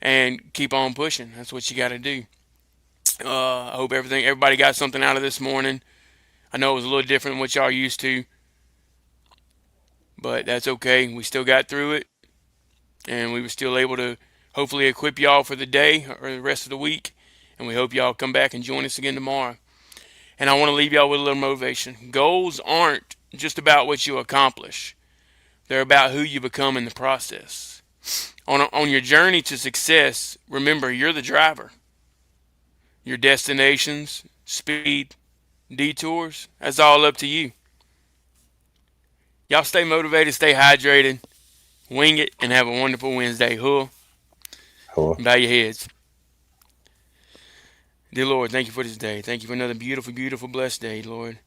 and keep on pushing. That's what you got to do. I hope everybody got something out of this morning. I know it was a little different than what y'all used to, but that's okay. We still got through it, and we were still able to hopefully equip y'all for the day or the rest of the week. And we hope y'all come back and join us again tomorrow. And I want to leave y'all with a little motivation. Goals aren't just about what you accomplish, they're about who you become in the process. On your journey to success, remember you're the driver. Your destinations, speed, detours, that's all up to you. Y'all stay motivated, stay hydrated, wing it, and have a wonderful Wednesday. Huh? Cool. Bow your heads. Dear Lord, thank you for this day. Thank you for another beautiful, beautiful, blessed day, Lord.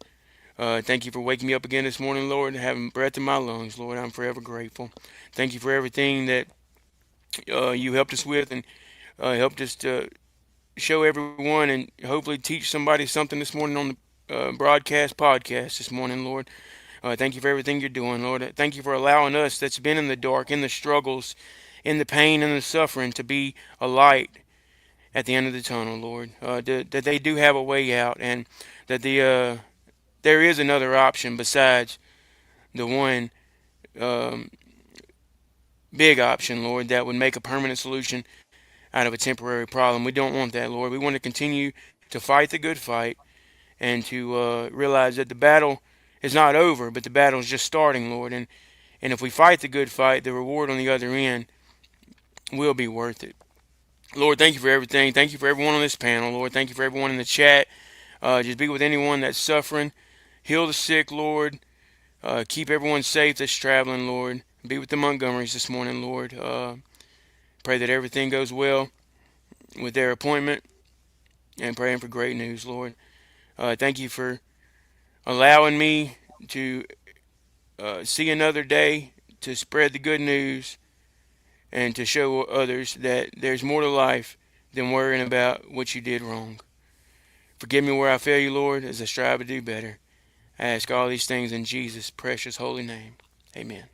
Thank you for waking me up again this morning, Lord, and having breath in my lungs, Lord. I'm forever grateful. Thank you for everything that you helped us with, and helped us to show everyone and hopefully teach somebody something this morning on the podcast this morning, Lord. Thank you for everything you're doing, Lord. Thank you for allowing us that's been in the dark, in the struggles, in the pain and the suffering to be a light at the end of the tunnel, Lord. That they do have a way out, and that there is another option besides the one um, big option, Lord, that would make a permanent solution out of a temporary problem. We don't want that, Lord. We want to continue to fight the good fight, and to realize that the battle is not over, but the battle is just starting, Lord. And if we fight the good fight, the reward on the other end will be worth it. Lord, thank you for everything. Thank you for everyone on this panel, Lord. Thank you for everyone in the chat. Just be with anyone that's suffering. Heal the sick, Lord. Keep everyone safe that's traveling, Lord. Be with the Montgomerys this morning, Lord. Pray that everything goes well with their appointment, and praying for great news, Lord. Thank you for allowing me to see another day, to spread the good news, and to show others that there's more to life than worrying about what you did wrong. Forgive me where I fail you, Lord, as I strive to do better. I ask all these things in Jesus' precious holy name. Amen.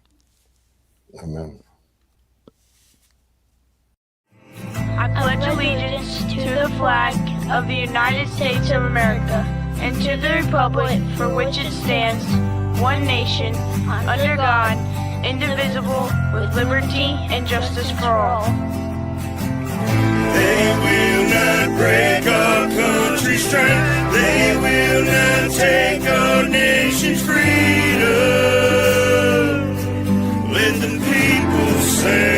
Amen. I pledge allegiance to the flag of the United States of America and to the republic for which it stands, one nation, under God, indivisible, with liberty and justice for all. They will not break our country's strength. They will not take our nation's freedom. Let the people say